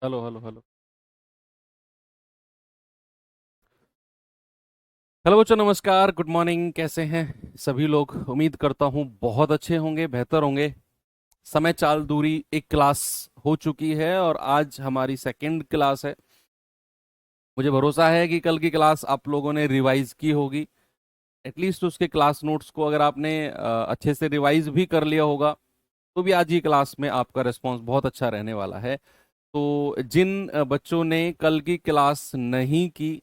Hello hello hello. Hello बच्चों, नमस्कार, good morning. कैसे हैं सभी लोग? उम्मीद करता हूँ बहुत अच्छे होंगे, बेहतर होंगे। समय चाल दूरी एक क्लास हो चुकी है और आज हमारी सेकंड क्लास है। मुझे भरोसा है कि कल की क्लास आप लोगों ने रिवाइज की होगी। एटलीस्ट उसके क्लास नोट्स को अगर आपने अच्छे से रिवाइज भी कर लिया होगा तो भी आज की क्लास में आपका रिस्पॉन्स बहुत अच्छा रहने वाला है। तो जिन बच्चों ने कल की क्लास नहीं की,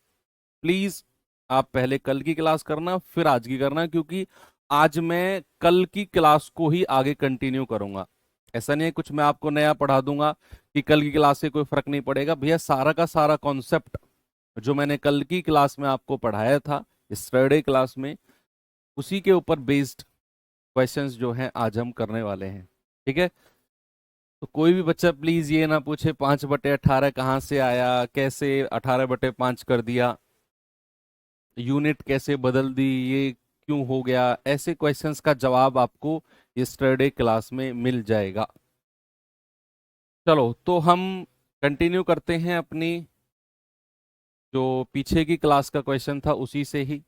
प्लीज आप पहले कल की क्लास करना फिर आज की करना, क्योंकि आज मैं कल की क्लास को ही आगे कंटिन्यू करूंगा। ऐसा नहीं है कुछ मैं आपको नया पढ़ा दूंगा कि कल की क्लास से कोई फर्क नहीं पड़ेगा। भैया, सारा का सारा कॉन्सेप्ट जो मैंने कल की क्लास में आपको पढ़ाया था, स्टरडे क्लास में, उसी के ऊपर बेस्ड क्वेश्चंस जो हैं आज हम करने वाले हैं। ठीक है? तो कोई भी बच्चा प्लीज ये ना पूछे 5/18 कहाँ से आया, कैसे 18/5 कर दिया, यूनिट कैसे बदल दी, ये क्यों हो गया। ऐसे क्वेश्चंस का जवाब आपको यस्टरडे क्लास में मिल जाएगा। चलो, तो हम कंटिन्यू करते हैं अपनी जो पीछे की क्लास का क्वेश्चन था उसी से ही।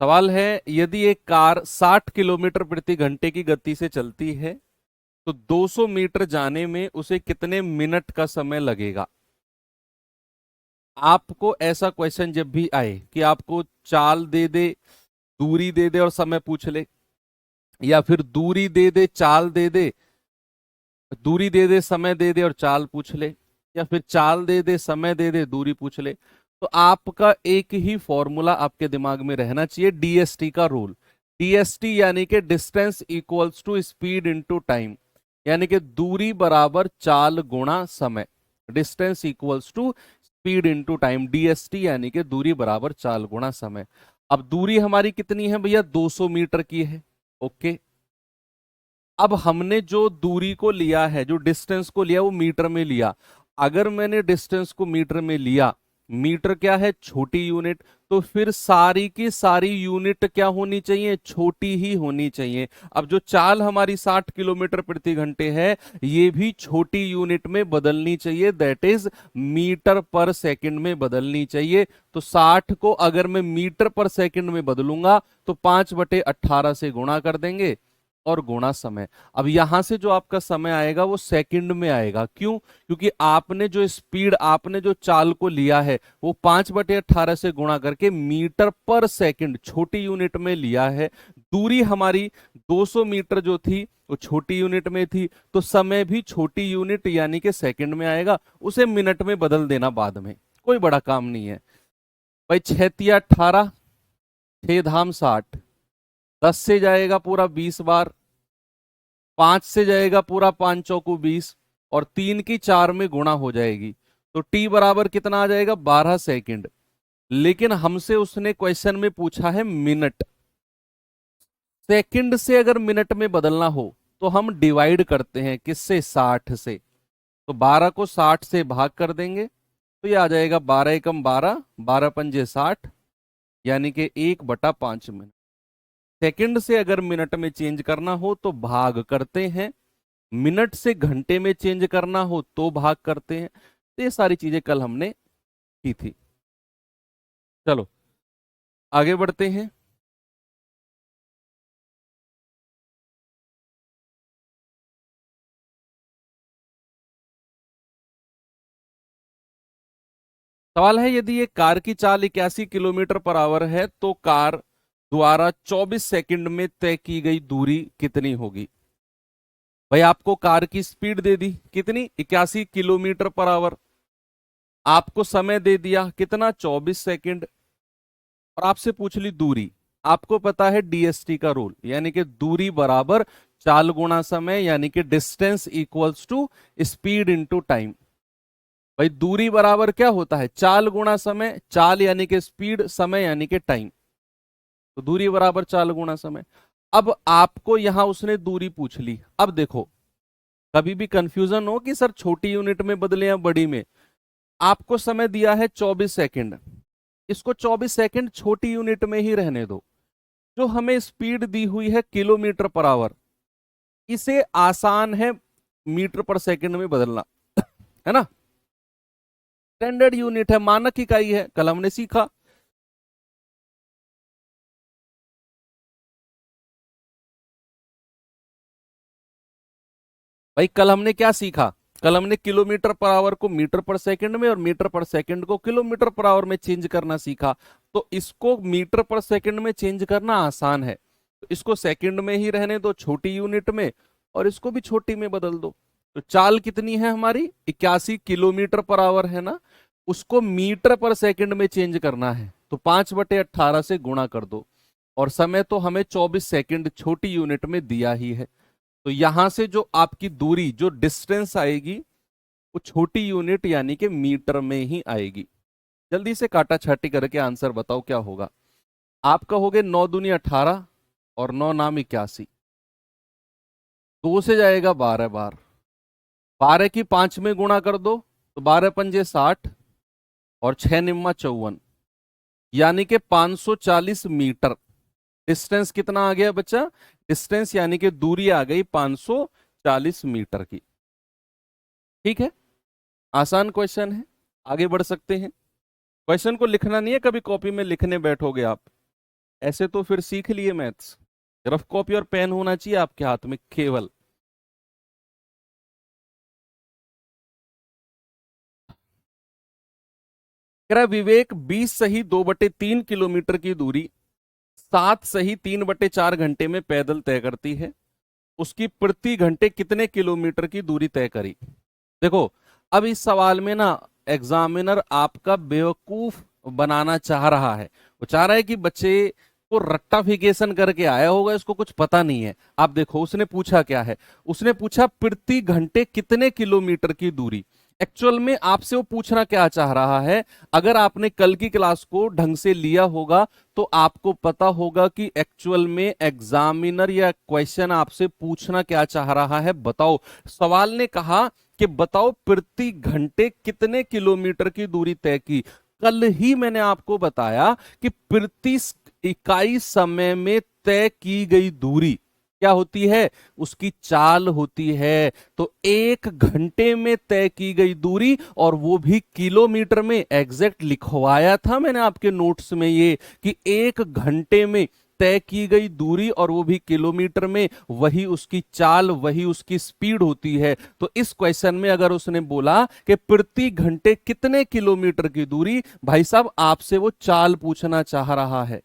सवाल है, यदि एक कार 60 किलोमीटर प्रति घंटे की गति से चलती है तो 200 मीटर जाने में उसे कितने मिनट का समय लगेगा? आपको ऐसा क्वेश्चन जब भी आए कि आपको चाल दे दे, दूरी दे दे और समय पूछ ले, या फिर दूरी दे दे चाल दे दे, दूरी दे दे समय दे दे और चाल पूछ ले, या फिर चाल दे दे समय दे दे दूरी पूछ ले, तो आपका एक ही फॉर्मूला आपके दिमाग में रहना चाहिए, डीएसटी का रूल। डीएसटी यानी कि distance equals to speed into time, यानी कि दूरी बराबर चाल गुणा समय। Distance equals to speed into time, DST यानी कि दूरी बराबर चाल गुणा समय। अब दूरी हमारी कितनी है भैया? 200 मीटर की है। ओके। अब हमने जो दूरी को लिया है, जो डिस्टेंस को लिया, वो मीटर में लिया। अगर मैंने डिस्टेंस को मीटर में लिया, मीटर क्या है? छोटी यूनिट। तो फिर सारी की सारी यूनिट क्या होनी चाहिए? छोटी ही होनी चाहिए। अब जो चाल हमारी 60 किलोमीटर प्रति घंटे है, ये भी छोटी यूनिट में बदलनी चाहिए, दैट इज मीटर पर सेकंड में बदलनी चाहिए। तो 60 को अगर मैं मीटर पर सेकंड में बदलूंगा तो 5/18 से गुणा कर देंगे और गुणा समय। अब यहां से जो आपका समय आएगा वो सेकंड में आएगा। क्यों? क्योंकि आपने जो स्पीड, आपने जो चाल को लिया है, वो 5/18 से गुणा करके मीटर पर सेकंड छोटी यूनिट में लिया है। दूरी हमारी 200 मीटर जो थी वो छोटी यूनिट में थी, तो समय भी छोटी यूनिट यानी कि सेकंड में आएगा। उसे मिनट में बदल देना बाद में, कोई बड़ा काम नहीं है भाई। 6×3 = 18, 6×3 = 60, 10 से जाएगा पूरा 20 बार, 5 से जाएगा पूरा 5×4 = 20, और 3 की 4 में गुणा हो जाएगी। तो टी बराबर कितना आ जाएगा? 12 सेकंड। लेकिन हमसे उसने क्वेश्चन में पूछा है मिनट। सेकंड से अगर मिनट में बदलना हो तो हम डिवाइड करते हैं, किससे? 60 से। तो 12 को 60 से भाग कर देंगे तो ये आ जाएगा 12×1 = 12, 12×5 = 60, यानी कि 1/5 मिनट। सेकंड से अगर मिनट में चेंज करना हो तो भाग करते हैं, मिनट से घंटे में चेंज करना हो तो भाग करते हैं। तो ये सारी चीजें कल हमने की थी। चलो आगे बढ़ते हैं। सवाल है, यदि एक कार की चाल 81 किलोमीटर पर आवर है तो कार द्वारा 24 सेकंड में तय की गई दूरी कितनी होगी? भाई, आपको कार की स्पीड दे दी कितनी? 81 किलोमीटर पर आवर। आपको समय दे दिया कितना? 24 सेकंड। और आपसे पूछ ली दूरी। आपको पता है डीएसटी का रूल, यानी कि दूरी बराबर चाल गुणा समय, यानी कि distance equals to speed into time. भाई, दूरी बराबर क्या होता है? चाल गुणा समय। चाल यानी कि स्पीड, समय यानी कि टाइम। तो दूरी बराबर चाल गुणा समय। अब आपको यहां उसने दूरी पूछ ली। अब देखो, कभी भी कंफ्यूजन हो कि सर छोटी यूनिट में बदले या बड़ी में, आपको समय दिया है 24 सेकंड, इसको 24 सेकंड छोटी यूनिट में ही रहने दो। जो हमें स्पीड दी हुई है किलोमीटर पर आवर, इसे आसान है मीटर पर सेकंड में बदलना, है ना। स्टैंडर्ड यूनिट है, मानक इकाई है, कल हमने सीखा। भाई कल हमने क्या सीखा, कल हमने किलोमीटर पर आवर को मीटर पर सेकंड में और मीटर पर सेकंड को किलोमीटर पर आवर में चेंज करना सीखा। तो इसको मीटर पर सेकंड में चेंज करना आसान है, तो इसको सेकंड में ही रहने दो, छोटी यूनिट में, और इसको भी छोटी में बदल दो। तो चाल कितनी है हमारी, 81 किलोमीटर पर आवर है ना, उसको मीटर पर सेकंड में चेंज करना है, तो 5/18 से गुणा कर दो, और समय तो हमें 24 सेकंड छोटी यूनिट में दिया ही है। तो यहां से जो आपकी दूरी, जो डिस्टेंस आएगी, वो छोटी यूनिट यानी कि मीटर में ही आएगी। जल्दी से काटा छाटी करके आंसर बताओ क्या होगा। आप कहोगे 9 दूनी 18 और 9 नाम 81, 2 से जाएगा 12 बार, 12 की 5 में गुणा कर दो तो 12 पंजे 60 और 6 निम्मा 54, यानी कि 540 मीटर। डिस्टेंस कितना आ गया बच्चा, डिस्टेंस यानी कि दूरी आ गई 540 मीटर की। ठीक है, आसान क्वेश्चन है, आगे बढ़ सकते हैं। क्वेश्चन को लिखना नहीं है, कभी कॉपी में लिखने बैठोगे आप, ऐसे तो फिर सीख लिए मैथ्स। रफ कॉपी और पेन होना चाहिए आपके हाथ में केवल। कह रहा विवेक 20 सही 2/3 किलोमीटर की दूरी 7 सही 3/4 घंटे में पैदल तय करती है, उसकी प्रति घंटे कितने किलोमीटर की दूरी तय करी। देखो, अब इस सवाल में ना एग्जामिनर आपका बेवकूफ बनाना चाह रहा है। वो चाह रहा है कि बच्चे को रट्टाफिकेशन करके आया होगा, इसको कुछ पता नहीं है। आप देखो उसने पूछा क्या है, उसने पूछा प्रति घंटे कितने किलोमीटर की दूरी। एक्चुअल में आपसे वो पूछना क्या चाह रहा है, अगर आपने कल की क्लास को ढंग से लिया होगा तो आपको पता होगा कि एक्चुअल में एग्जामिनर या क्वेश्चन आपसे पूछना क्या चाह रहा है। बताओ, सवाल ने कहा कि बताओ प्रति घंटे कितने किलोमीटर की दूरी तय की। कल ही मैंने आपको बताया कि प्रति इकाई समय में तय की गई दूरी क्या होती है, उसकी चाल होती है। तो 1 घंटे में तय की गई दूरी, और वो भी किलोमीटर में, एग्जैक्ट लिखवाया था मैंने आपके नोट्स में ये कि 1 घंटे में तय की गई दूरी और वो भी किलोमीटर में, वही उसकी चाल, वही उसकी स्पीड होती है। तो इस क्वेश्चन में अगर उसने बोला कि प्रति घंटे कितने किलोमीटर की दूरी, भाई साहब आपसे वो चाल पूछना चाह रहा है।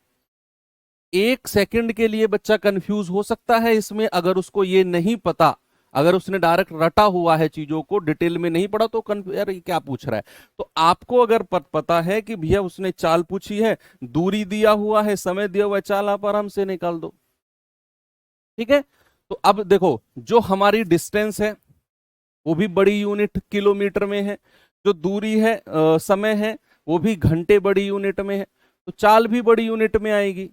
1 सेकंड के लिए बच्चा कंफ्यूज हो सकता है इसमें, अगर उसको ये नहीं पता, अगर उसने डायरेक्ट रटा हुआ है चीजों को, डिटेल में नहीं पढ़ा, तो यार ये क्या पूछ रहा है। तो आपको अगर पता है कि भैया उसने चाल पूछी है, दूरी दिया हुआ है, समय दिया हुआ है, चाल आप आराम से निकाल दो। ठीक है, तो अब देखो जो हमारी डिस्टेंस है वो भी बड़ी यूनिट किलोमीटर में है, जो दूरी है समय है वो भी घंटे बड़ी यूनिट में है, तो चाल भी बड़ी यूनिट में आएगी।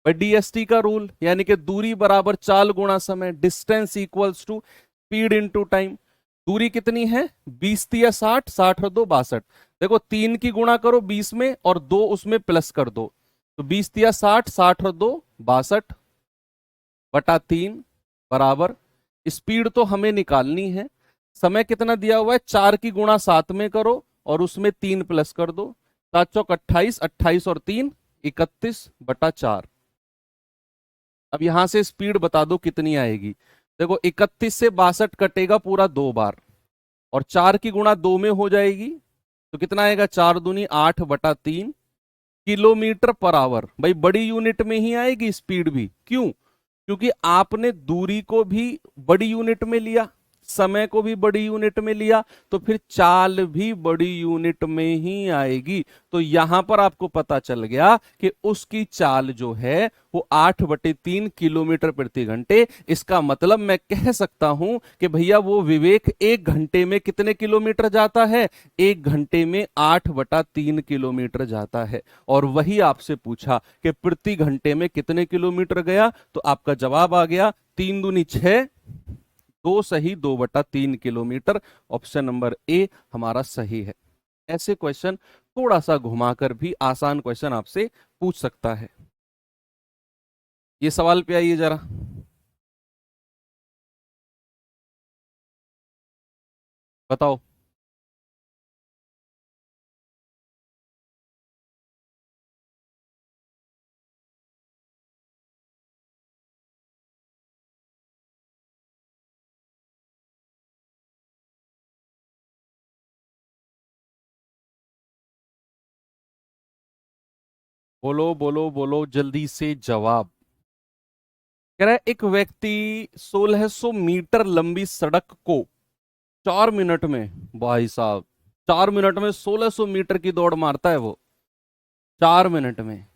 डीएसटी का रूल, यानी कि दूरी बराबर चाल गुणा समय, distance equals to speed into time. दूरी कितनी है, 20 या 60, 60 और 2 62। देखो 3 की गुणा करो 20 में और 2 उसमें प्लस कर दो, तो 20 या 60, 60 और 2 62/3 बराबर। स्पीड तो हमें निकालनी है, समय कितना दिया हुआ है, 4 की गुणा 7 में करो और उसमें 3 प्लस कर दो, 7 चौक 28, 28 और 3 31/4। अब यहां से स्पीड बता दो कितनी आएगी। देखो 31 से 62 कटेगा पूरा 2 बार, और 4 की गुणा 2 में हो जाएगी, तो कितना आएगा, 4 दूनी 8/3 किलोमीटर पर आवर। भाई बड़ी यूनिट में ही आएगी स्पीड भी, क्यों, क्योंकि आपने दूरी को भी बड़ी यूनिट में लिया, समय को भी बड़ी यूनिट में लिया, तो फिर चाल भी बड़ी यूनिट में ही आएगी। तो यहां पर आपको पता चल गया कि उसकी चाल जो है वो 8/3 किलोमीटर प्रति घंटे। इसका मतलब मैं कह सकता हूं कि भैया वो विवेक 1 घंटे में कितने किलोमीटर जाता है, 1 घंटे में 8/3 किलोमीटर जाता है। और वही आपसे पूछा कि प्रति घंटे में कितने किलोमीटर गया, तो आपका जवाब आ गया 3 दूनी 6, 2 सही 2/3 किलोमीटर। ऑप्शन नंबर ए हमारा सही है। ऐसे क्वेश्चन थोड़ा सा घुमाकर भी आसान क्वेश्चन आपसे पूछ सकता है। ये सवाल पे आइए जरा। बताओ। बोलो बोलो बोलो जल्दी से जवाब। कह रहा है एक व्यक्ति 1600 मीटर लंबी सड़क को 4 मिनट में, भाई साहब, 4 मिनट में 1600 मीटर की दौड़ मारता है वो, 4 मिनट में।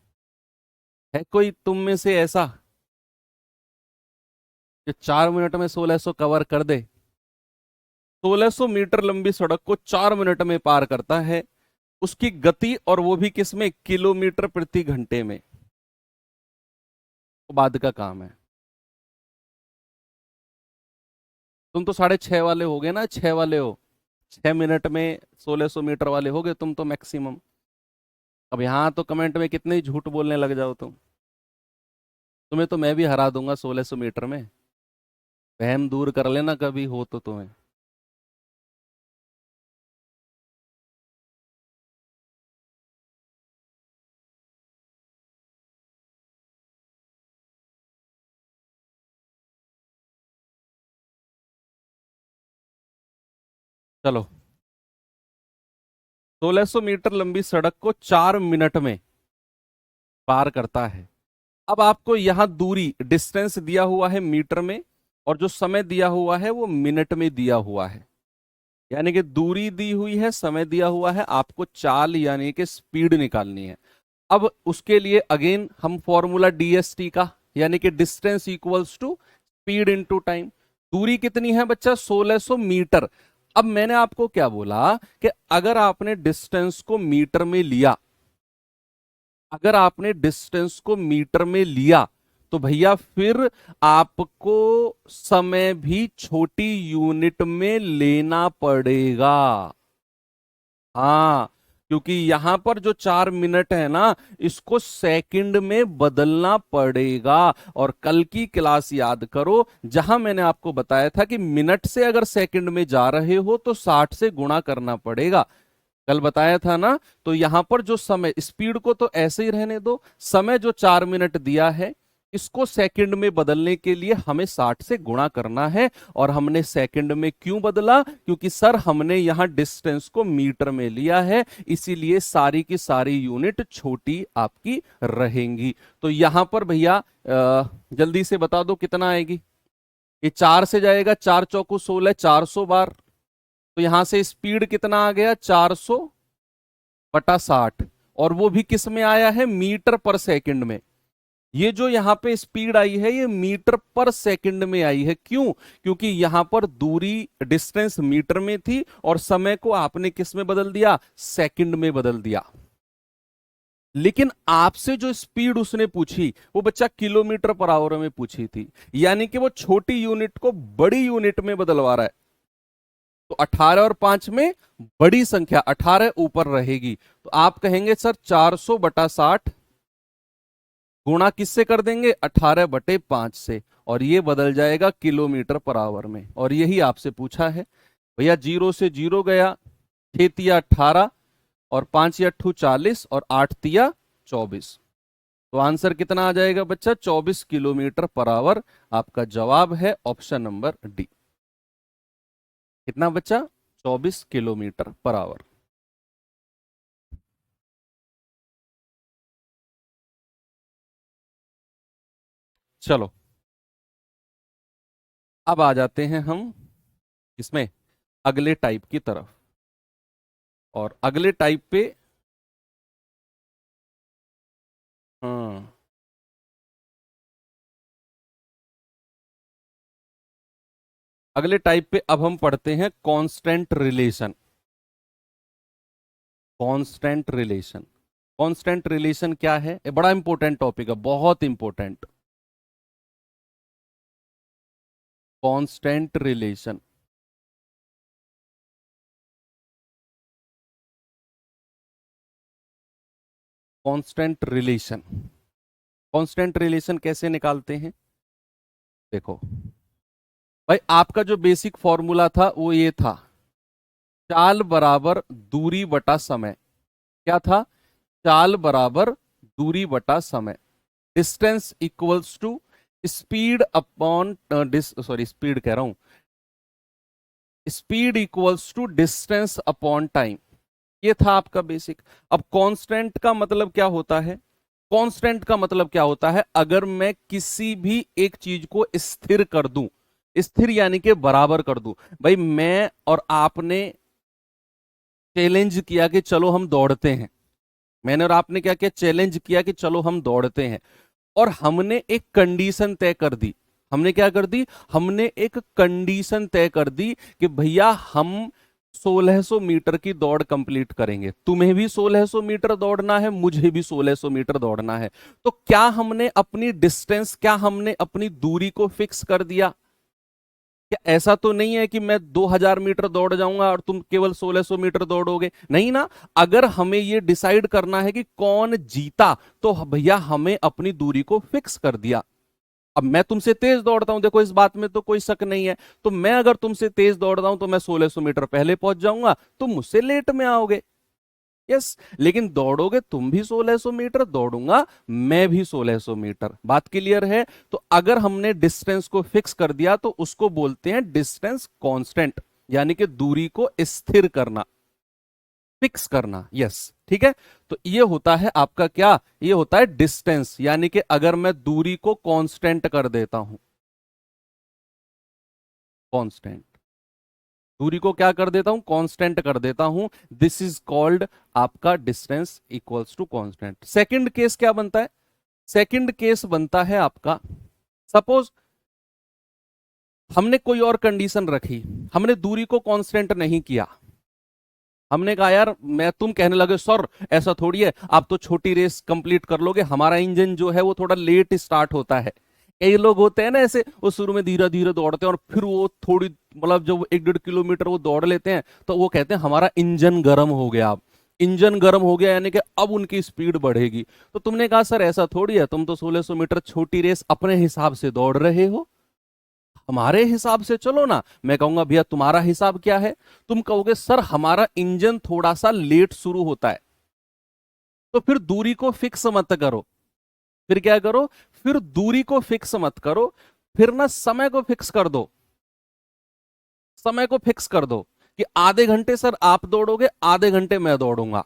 है कोई तुम में से ऐसा कि 4 मिनट में 1600 कवर कर दे? 1600 मीटर लंबी सड़क को 4 मिनट में पार करता है, उसकी गति, और वो भी किस में, किलोमीटर प्रति घंटे में। तो बाद का काम है। तुम तो 6.5 वाले हो गए ना, 6 वाले हो, 6 मिनट में 1600 मीटर वाले हो गए तुम तो मैक्सिमम। अब यहां तो कमेंट में कितने ही झूठ बोलने लग जाओ तुम। तुम्हें तो मैं भी हरा दूंगा 1600 मीटर में। वहम दूर कर लेना कभी हो तो तुम्हें। चलो, 1600 मीटर लंबी सड़क को 4 मिनट में पार करता है। अब आपको यहां दूरी, डिस्टेंस दिया हुआ है मीटर में, और जो समय दिया हुआ है वो मिनट में दिया हुआ है। यानी कि दूरी दी हुई है, समय दिया हुआ है, आपको चाल यानी कि स्पीड निकालनी है। अब उसके लिए अगेन हम फॉर्मूला डीएसटी का, यानी कि distance equals to speed into time. दूरी कितनी है बच्चा? 1600 मीटर। अब मैंने आपको क्या बोला कि अगर आपने डिस्टेंस को मीटर में लिया, अगर आपने डिस्टेंस को मीटर में लिया, तो भैया फिर आपको समय भी छोटी यूनिट में लेना पड़ेगा। हाँ, क्योंकि यहां पर जो 4 मिनट है ना, इसको सेकंड में बदलना पड़ेगा। और कल की क्लास याद करो, जहां मैंने आपको बताया था कि मिनट से अगर सेकंड में जा रहे हो तो 60 से गुणा करना पड़ेगा। कल बताया था ना। तो यहां पर जो समय, स्पीड को तो ऐसे ही रहने दो, समय जो 4 मिनट दिया है, इसको सेकंड में बदलने के लिए हमें 60 से गुणा करना है। और हमने सेकंड में क्यों बदला? क्योंकि सर हमने यहां डिस्टेंस को मीटर में लिया है, इसीलिए सारी की सारी यूनिट छोटी आपकी रहेंगी। तो यहां पर भैया जल्दी से बता दो कितना आएगी। ये 4 से जाएगा, 4 चौको 16, 400 बार। तो यहां से स्पीड कितना आ गया? 400/60। और वो भी किस में आया है? मीटर पर सेकंड में। ये जो यहां पे स्पीड आई है, ये मीटर पर सेकंड में आई है। क्यों? क्योंकि यहां पर दूरी, डिस्टेंस मीटर में थी, और समय को आपने किस में बदल दिया? सेकंड में बदल दिया। लेकिन आपसे जो स्पीड उसने पूछी, वो बच्चा किलोमीटर पर आवर में पूछी थी। यानी कि वो छोटी यूनिट को बड़ी यूनिट में बदलवा रहा है। तो 18 और 5 में बड़ी संख्या 18 ऊपर रहेगी। तो आप कहेंगे सर 400/60 गुणा किससे कर देंगे? 18/5 से। और ये बदल जाएगा किलोमीटर पर आवर में। और यही आपसे पूछा है। भैया 0 से 0 गया, 6 तिया 18, और 5 या 8 40, और 8 तिया 24। तो आंसर कितना आ जाएगा बच्चा? 24 किलोमीटर पर आवर। आपका जवाब है ऑप्शन नंबर डी। कितना बच्चा? 24 किलोमीटर पर आवर। चलो, अब आ जाते हैं हम इसमें अगले टाइप की तरफ। और अगले टाइप पे, हाँ, अगले टाइप पे अब हम पढ़ते हैं constant relation. Constant relation. Constant relation क्या है? ये बड़ा इंपॉर्टेंट टॉपिक है, बहुत important. Constant relation. Constant relation. Constant relation कैसे निकालते हैं? देखो भाई, आपका जो बेसिक फॉर्मूला था वो ये था चाल बराबर दूरी बटा समय। क्या था? चाल बराबर दूरी बटा समय। Distance equals to speed upon sorry speed कह रहा हूं, speed equals to distance upon time. ये था आपका बेसिक। अब कांस्टेंट का मतलब क्या होता है? कांस्टेंट का मतलब क्या होता है? अगर मैं किसी भी एक चीज को स्थिर कर दूं, स्थिर यानी कि बराबर कर दूं। भाई मैं और आपने चैलेंज किया कि चलो हम दौड़ते हैं, मैंने और आपने क्या किया? चैलेंज किया कि चलो हम दौड़ते हैं, और हमने एक कंडीशन तय कर दी। हमने क्या कर दी? हमने एक कंडीशन तय कर दी कि भैया हम 1600 मीटर की दौड़ कंप्लीट करेंगे। तुम्हें भी 1600 मीटर दौड़ना है, मुझे भी 1600 मीटर दौड़ना है। तो क्या हमने अपनी डिस्टेंस, क्या हमने अपनी दूरी को फिक्स कर दिया? क्या ऐसा तो नहीं है कि मैं 2000 मीटर दौड़ जाऊंगा और तुम केवल 1600 मीटर दौड़ोगे? नहीं ना। अगर हमें यह डिसाइड करना है कि कौन जीता, तो भैया हमें अपनी दूरी को फिक्स कर दिया। अब मैं तुमसे तेज दौड़ता हूं, देखो इस बात में तो कोई शक नहीं है। तो मैं अगर तुमसे तेज दौड़ता हूं तो मैं 1600 मीटर पहले पहुंच जाऊंगा, तुम मुझसे लेट में आओगे। यस। लेकिन दौड़ोगे तुम भी 1600 मीटर, दौड़ूंगा मैं भी 1600 मीटर। बात क्लियर है? तो अगर हमने डिस्टेंस को फिक्स कर दिया तो उसको बोलते हैं डिस्टेंस कांस्टेंट, यानी कि दूरी को स्थिर करना, फिक्स करना। यस, ठीक है। तो ये होता है आपका क्या? ये होता है डिस्टेंस, यानी कि अगर मैं दूरी को कांस्टेंट कर देता हूं, कांस्टेंट, दूरी को क्या कर देता हूं? कांस्टेंट कर देता हूं। दिस इज कॉल्ड आपका distance equals to constant. Second case क्या बनता है? सेकंड केस बनता है आपका, सपोज हमने कोई और कंडीशन रखी, हमने दूरी को कांस्टेंट नहीं किया। हमने कहा यार, मैं, तुम कहने लगे सर ऐसा थोड़ी है, आप तो छोटी रेस कंप्लीट कर लोगे, हमारा इंजन जो है वो थोड़ा लेट स्टार्ट होता है। कई लोग होते हैं ना ऐसे, वो शुरू में धीरे धीरे दौड़ते हैं और फिर वो थोड़ी, मतलब जब 1-1.5 किलोमीटर वो दौड़ लेते हैं तो वो कहते हैं हमारा इंजन गर्म हो गया। अब इंजन गर्म हो गया यानी कि अब उनकी स्पीड बढ़ेगी। तो तुमने कहा सर ऐसा थोड़ी है, तुम तो 1600 मीटर छोटी रेस अपने हिसाब से दौड़ रहे हो, हमारे हिसाब से चलो ना। मैं कहूंगा भैया तुम्हारा हिसाब क्या है? तुम कहोगे सर हमारा इंजन थोड़ा सा लेट शुरू होता है। तो फिर दूरी को फिक्स मत करो, फिर क्या करो? फिर दूरी को फिक्स मत करो, फिर ना समय को फिक्स कर दो। समय को फिक्स कर दो कि आधे घंटे सर आप दौड़ोगे, आधे घंटे मैं दौड़ूंगा,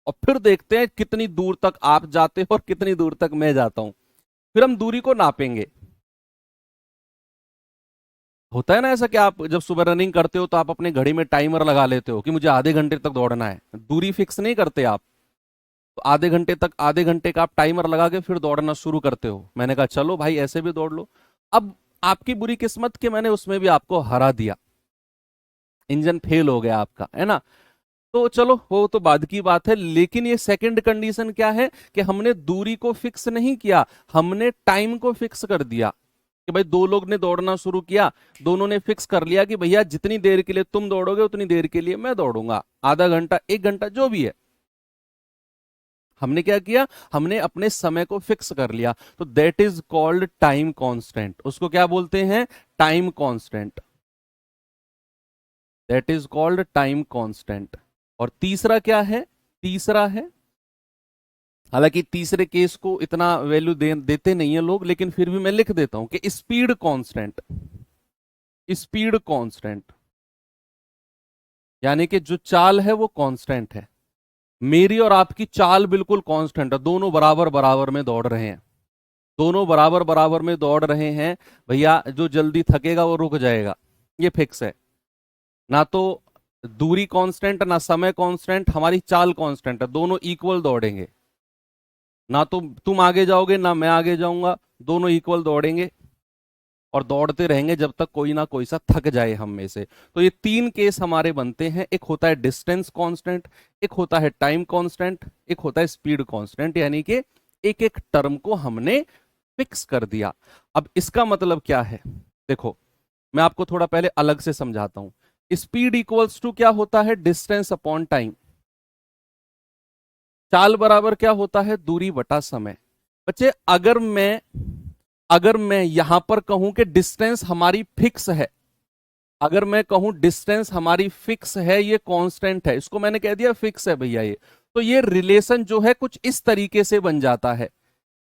और फिर देखते हैं कितनी दूर तक आप जाते हो और कितनी दूर तक मैं जाता हूं। फिर हम दूरी को नापेंगे। होता है ना ऐसा कि आप जब सुबह रनिंग करते हो तो आप अपने घड़ी में टाइमर लगा लेते हो कि मुझे आधे घंटे तक दौड़ना है, दूरी फिक्स नहीं करते आप। तो आधे घंटे तक, आधे घंटे का आप टाइमर लगा के फिर दौड़ना शुरू करते हो। मैंने कहा चलो भाई ऐसे भी दौड़ लो। अब आपकी बुरी किस्मत कि मैंने उसमें भी आपको हरा दिया, इंजन फेल हो गया आपका, है ना। तो चलो वो तो बाद की बात है, लेकिन ये सेकंड कंडीशन क्या है कि हमने दूरी को फिक्स नहीं किया, हमने टाइम को फिक्स कर दिया। कि भाई दो लोग ने दौड़ना शुरू किया, दोनों ने फिक्स कर लिया कि भैया जितनी देर के लिए तुम दौड़ोगे उतनी देर के लिए मैं दौड़ूंगा, आधा घंटा, 1 घंटा, जो भी है। हमने क्या किया? हमने अपने समय को फिक्स कर लिया। तो that is called time constant. उसको क्या बोलते हैं? Time constant. That is called time constant. और तीसरा क्या है? तीसरा है, हालांकि तीसरे केस को इतना वैल्यू देते नहीं है लोग, लेकिन फिर भी मैं लिख देता हूं कि स्पीड कांस्टेंट। स्पीड कांस्टेंट यानी कि जो चाल है वो कांस्टेंट है। मेरी और आपकी चाल बिल्कुल कांस्टेंट है, दोनों बराबर बराबर में दौड़ रहे हैं, दोनों बराबर बराबर में दौड़ रहे हैं। भैया जो जल्दी थकेगा वो रुक जाएगा, ये फिक्स है। ना तो दूरी कांस्टेंट, ना समय कांस्टेंट, हमारी चाल कांस्टेंट है, दोनों इक्वल दौड़ेंगे। ना तो तुम आगे जाओगे ना मैं आगे जाऊंगा, दोनों इक्वल दौड़ेंगे और दौड़ते रहेंगे जब तक कोई ना कोई सा थक जाए हम में से। तो ये तीन केस हमारे बनते हैं, एक होता है डिस्टेंस कांस्टेंट, एक होता है टाइम कांस्टेंट, एक होता है स्पीड कांस्टेंट। यानी कि एक एक टर्म को हमने फिक्स कर दिया। अब इसका मतलब क्या है? देखो मैं आपको थोड़ा पहले अलग से समझाता हूं। स्पीड इक्वल्स टू क्या होता है? Distance upon time. चाल बराबर क्या होता है? दूरी बटा समय। बच्चे अगर मैं यहां पर कहूं कि डिस्टेंस हमारी फिक्स है, अगर मैं कहूं डिस्टेंस हमारी फिक्स है, ये कांस्टेंट है, इसको मैंने कह दिया फिक्स है भैया ये, तो ये रिलेशन जो है कुछ इस तरीके से बन जाता है।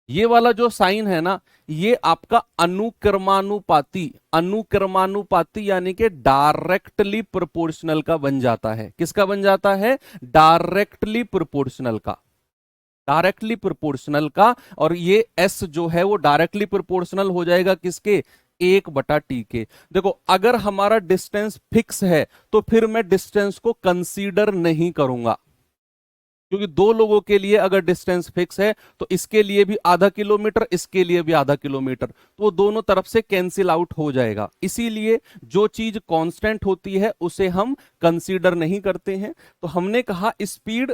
ये वाला जो साइन है ना, ये आपका अनुक्रमानुपाती, अनुक्रमानुपाती यानी कि डायरेक्टली प्रोपोर्शनल का बन जाता है। किसका बन जाता है? डायरेक्टली प्रोपोर्शनल का, डायरेक्टली प्रोपोर्शनल का। और ये एस जो है वो डायरेक्टली प्रोपोर्शनल हो जाएगा किसके? 1/t के। देखो अगर हमारा डिस्टेंस फिक्स है तो फिर मैं डिस्टेंस को कंसीडर नहीं करूंगा, क्योंकि दो लोगों के लिए अगर डिस्टेंस फिक्स है तो इसके लिए भी आधा किलोमीटर, इसके लिए भी आधा किलोमीटर, तो वो दोनों तरफ से कैंसिल आउट हो जाएगा। इसीलिए जो चीज कांस्टेंट होती है उसे हम कंसीडर नहीं करते हैं। तो हमने कहा स्पीड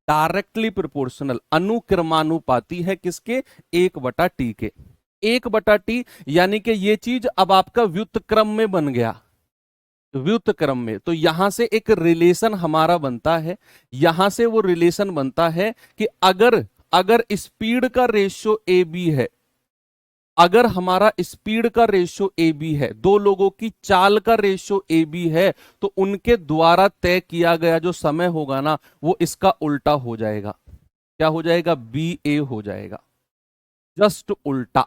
डायरेक्टली प्रोपोर्शनल, अनुक्रमानुपाती है किसके? 1/t के। 1/t यानी कि ये चीज अब आपका व्युत्क्रम में बन गया, व्युत्क्रम में। तो यहां से एक रिलेशन हमारा बनता है, यहां से वो रिलेशन बनता है कि अगर अगर स्पीड का रेशियो ए बी है, अगर हमारा स्पीड का रेशियो ए बी है, दो लोगों की चाल का रेशियो ए बी है, तो उनके द्वारा तय किया गया जो समय होगा ना वो इसका उल्टा हो जाएगा। क्या हो जाएगा? बी ए हो जाएगा, जस्ट उल्टा,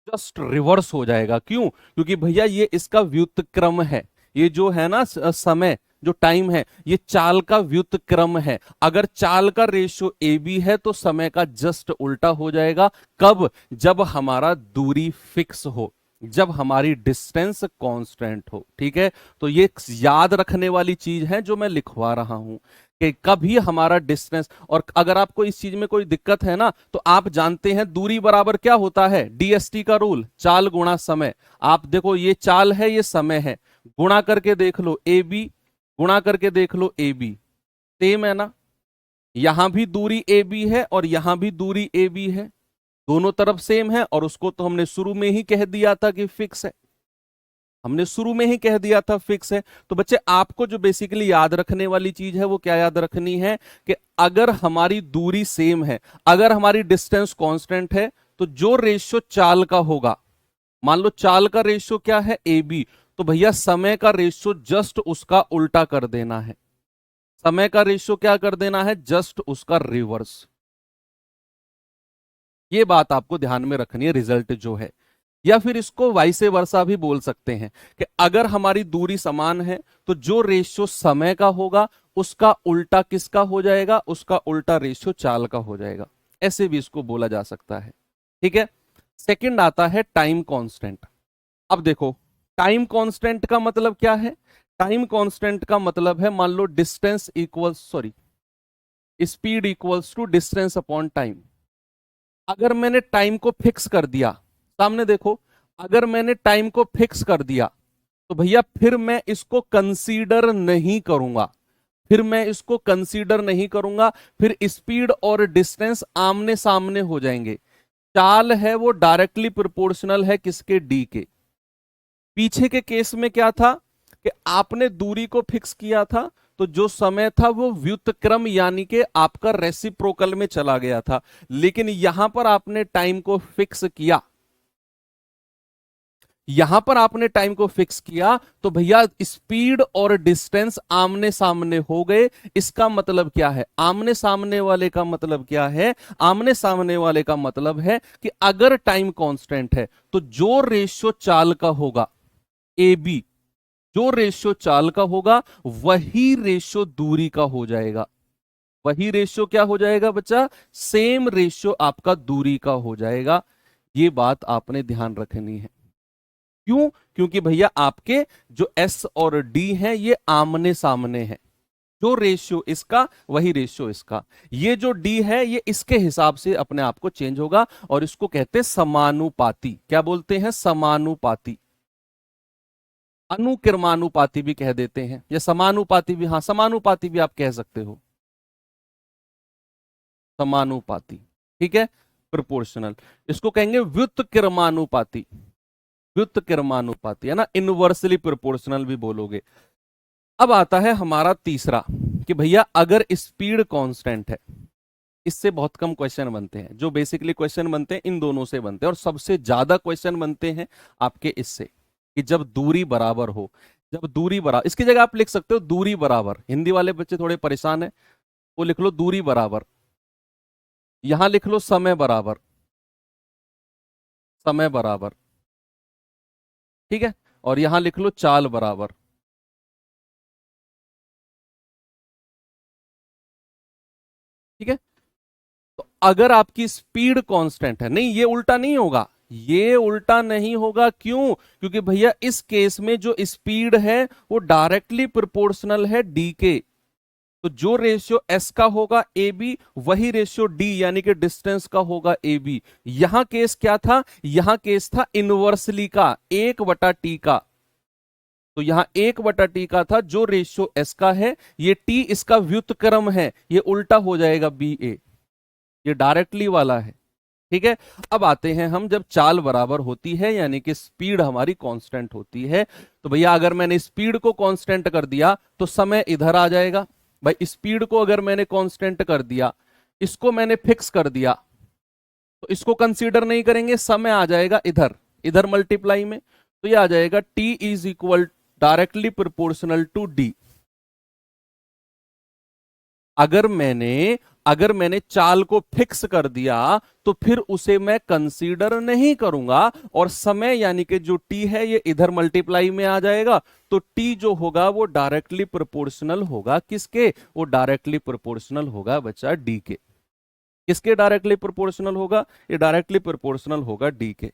जस्ट रिवर्स हो जाएगा। क्यों? क्योंकि भैया ये इसका व्युत्क्रम है, ये जो है ना समय, जो टाइम है, ये चाल का व्युत्क्रम है। अगर चाल का रेशियो ए बी है तो समय का जस्ट उल्टा हो जाएगा। कब? जब हमारा दूरी फिक्स हो, जब हमारी डिस्टेंस कांस्टेंट हो। ठीक है, तो ये याद रखने वाली चीज है जो मैं लिखवा रहा हूं कि कभी हमारा डिस्टेंस, और अगर आपको इस चीज में कोई दिक्कत है ना तो आप जानते हैं दूरी बराबर क्या होता है? डीएसटी का रूल, चाल गुणा समय। आप देखो ये चाल है, ये समय है, गुणा करके देख लो ए बी, गुणा करके देख लो ए बी, सेम है ना? यहां भी दूरी ए बी है और यहां भी दूरी ए बी है, दोनों तरफ सेम है। और उसको तो हमने शुरू में ही कह दिया था कि फिक्स है, हमने शुरू में ही कह दिया था फिक्स है। तो बच्चे आपको जो बेसिकली याद रखने वाली चीज है वो क्या याद रखनी है कि अगर हमारी दूरी सेम है, अगर हमारी डिस्टेंस कांस्टेंट है, तो जो रेशियो चाल का होगा, मान लो चाल का रेशियो क्या है? ए बी, तो भैया समय का रेशियो जस्ट उसका उल्टा कर देना है। समय का रेशियो क्या कर देना है? जस्ट उसका रिवर्स। ये बात आपको ध्यान में रखनी है, रिजल्ट जो है। या फिर इसको वाइसे वर्सा भी बोल सकते हैं कि अगर हमारी दूरी समान है तो जो रेशियो समय का होगा उसका उल्टा किसका हो जाएगा? उसका उल्टा रेशियो चाल का हो जाएगा। ऐसे भी इसको बोला जा सकता है। ठीक है, सेकंड आता है टाइम कांस्टेंट। अब देखो टाइम कांस्टेंट का मतलब क्या है? टाइम कांस्टेंट का मतलब है, मान लो distance equals, sorry, speed equals to distance upon time. अगर मैंने टाइम को फिक्स कर दिया, सामने देखो, अगर मैंने टाइम को फिक्स कर दिया तो भैया फिर मैं इसको कंसीडर नहीं करूंगा, फिर मैं इसको कंसीडर नहीं करूंगा। फिर स्पीड और डिस्टेंस आमने सामने हो जाएंगे। चाल है वो डायरेक्टली प्रोपोर्शनल है किसके? डी के। पीछे के केस में क्या था कि आपने दूरी को फिक्स किया था तो जो समय था वो व्युत्क्रम यानी कि आपका रेसिप्रोकल में चला गया था। लेकिन यहां पर आपने टाइम को फिक्स किया, यहां पर आपने टाइम को फिक्स किया तो भैया स्पीड और डिस्टेंस आमने सामने हो गए। इसका मतलब क्या है? आमने सामने वाले का मतलब क्या है? आमने सामने वाले का मतलब है कि अगर टाइम कांस्टेंट है तो जो रेशियो चाल का होगा ए बी, जो रेशियो चाल का होगा वही रेशियो दूरी का हो जाएगा। वही रेशियो क्या हो जाएगा बच्चा? सेम रेशियो आपका दूरी का हो जाएगा। ये बात आपने ध्यान रखनी है। क्यों? क्योंकि भैया आपके जो एस और डी हैं ये आमने सामने हैं। जो रेशियो इसका वही रेशियो इसका। ये जो डी है ये इसके हिसाब से अपने आप को चेंज होगा और इसको कहते हैं समानुपाती। क्या बोलते हैं? समानुपाती। अनुक्रमानुपाती भी कह देते हैं, या समानुपाती भी, हाँ समानुपाती भी आप कह सकते हो, समानुपाती। ठीक है, प्रोपोर्शनल। इसको कहेंगे व्युत्क्रमानुपाती, व्युत्क्रमानुपाती है ना, इनवर्सली प्रोपोर्शनल भी बोलोगे। अब आता है हमारा तीसरा कि भैया अगर स्पीड कांस्टेंट है, इससे बहुत कम क्वेश्चन बनते हैं। जो बेसिकली क्वेश्चन बनते हैं इन दोनों से बनते हैं और सबसे ज्यादा क्वेश्चन बनते हैं आपके इससे। कि जब दूरी बराबर हो, जब दूरी बराबर, इसकी जगह आप लिख सकते हो दूरी बराबर। हिंदी वाले बच्चे थोड़े परेशान है, वो लिख लो दूरी बराबर, यहां लिख लो समय बराबर, समय बराबर, ठीक है, और यहां लिख लो चाल बराबर। ठीक है, तो अगर आपकी स्पीड कांस्टेंट है, नहीं ये उल्टा नहीं होगा, ये उल्टा नहीं होगा, क्यों? क्योंकि भैया इस केस में जो स्पीड है वो डायरेक्टली प्रोपोर्शनल है डी के। तो जो रेशियो एस का होगा ए बी, वही रेशियो डी यानी कि डिस्टेंस का होगा ए बी। यहां केस क्या था? यहां केस था इनवर्सली का, 1/t का। तो यहां 1/t का था, जो रेशियो एस का है, ये टी इसका व्युत्क्रम है, ये उल्टा हो जाएगा बी ए, ये डायरेक्टली वाला है। ठीक है, अब आते हैं हम, जब चाल बराबर होती है यानी कि स्पीड हमारी कांस्टेंट होती है, तो भैया अगर मैंने स्पीड को कांस्टेंट कर दिया तो समय इधर आ जाएगा। भाई स्पीड को अगर मैंने कांस्टेंट कर दिया, इसको मैंने फिक्स कर दिया, तो इसको कंसीडर नहीं करेंगे, समय आ जाएगा इधर, इधर मल्टीप्लाई में, तो ये आ जाएगा T is equal directly proportional to D. अगर मैंने चाल को फिक्स कर दिया तो फिर उसे मैं कंसीडर नहीं करूंगा, और समय यानी कि जो टी है ये इधर मल्टीप्लाई में आ जाएगा, तो टी जो होगा वो डायरेक्टली प्रोपोर्शनल होगा किसके? वो डायरेक्टली प्रोपोर्शनल होगा बच्चा डी के। किसके डायरेक्टली प्रोपोर्शनल होगा? ये डायरेक्टली प्रोपोर्शनल होगा डी के।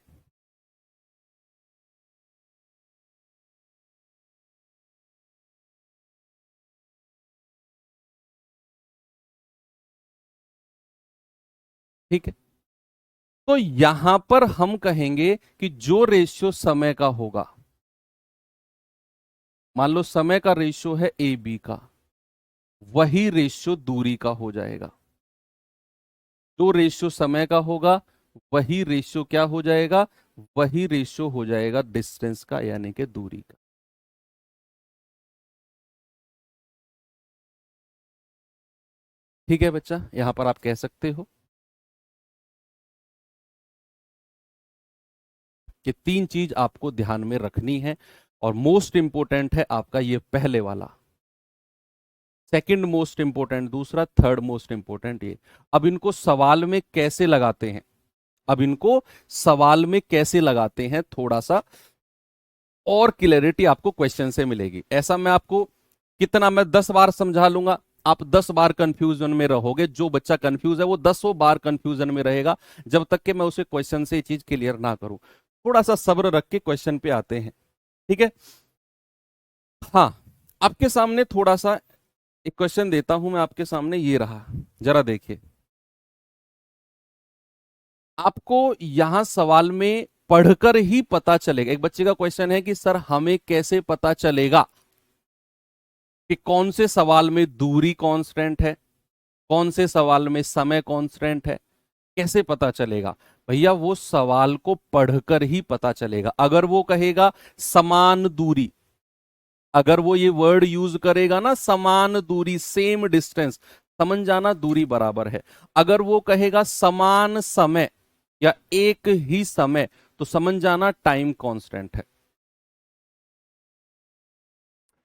ठीक है, तो यहां पर हम कहेंगे कि जो रेशियो समय का होगा, मान लो समय का रेशियो है ए बी का, वही रेशियो दूरी का हो जाएगा। जो रेशियो समय का होगा वही रेशियो क्या हो जाएगा? वही रेशियो हो जाएगा डिस्टेंस का यानी कि दूरी का। ठीक है बच्चा, यहां पर आप कह सकते हो कि तीन चीज आपको ध्यान में रखनी है, और मोस्ट इंपोर्टेंट है आपका ये पहले वाला, सेकंड मोस्ट इंपोर्टेंट दूसरा, थर्ड मोस्ट इंपोर्टेंट ये। अब इनको सवाल में कैसे लगाते हैं, अब इनको सवाल में कैसे लगाते हैं, थोड़ा सा और क्लैरिटी आपको क्वेश्चन से मिलेगी। ऐसा मैं आपको कितना, मैं 10 बार समझा लूंगा, आप 10 बार कंफ्यूजन में रहोगे। जो बच्चा कंफ्यूज है वो 10 बार कंफ्यूजन में रहेगा, जब तक कि मैं उसे क्वेश्चन से ये चीज क्लियर ना करूं। थोड़ा सा सब्र रख के क्वेश्चन पे आते हैं। ठीक है, हाँ, आपके सामने थोड़ा सा एक क्वेश्चन देता हूं मैं आपके सामने, ये रहा, जरा देखिए। आपको यहां सवाल में पढ़कर ही पता चलेगा। एक बच्चे का क्वेश्चन है कि सर हमें कैसे पता चलेगा कि कौन से सवाल में दूरी कांस्टेंट है, कौन से सवाल में समय कांस्टेंट है, कैसे पता चलेगा? भैया वो सवाल को पढ़कर ही पता चलेगा। अगर वो कहेगा समान दूरी, अगर वो ये वर्ड यूज करेगा ना समान दूरी, सेम डिस्टेंस, समझ जाना दूरी बराबर है। अगर वो कहेगा समान समय या एक ही समय, तो समझ जाना टाइम कांस्टेंट है।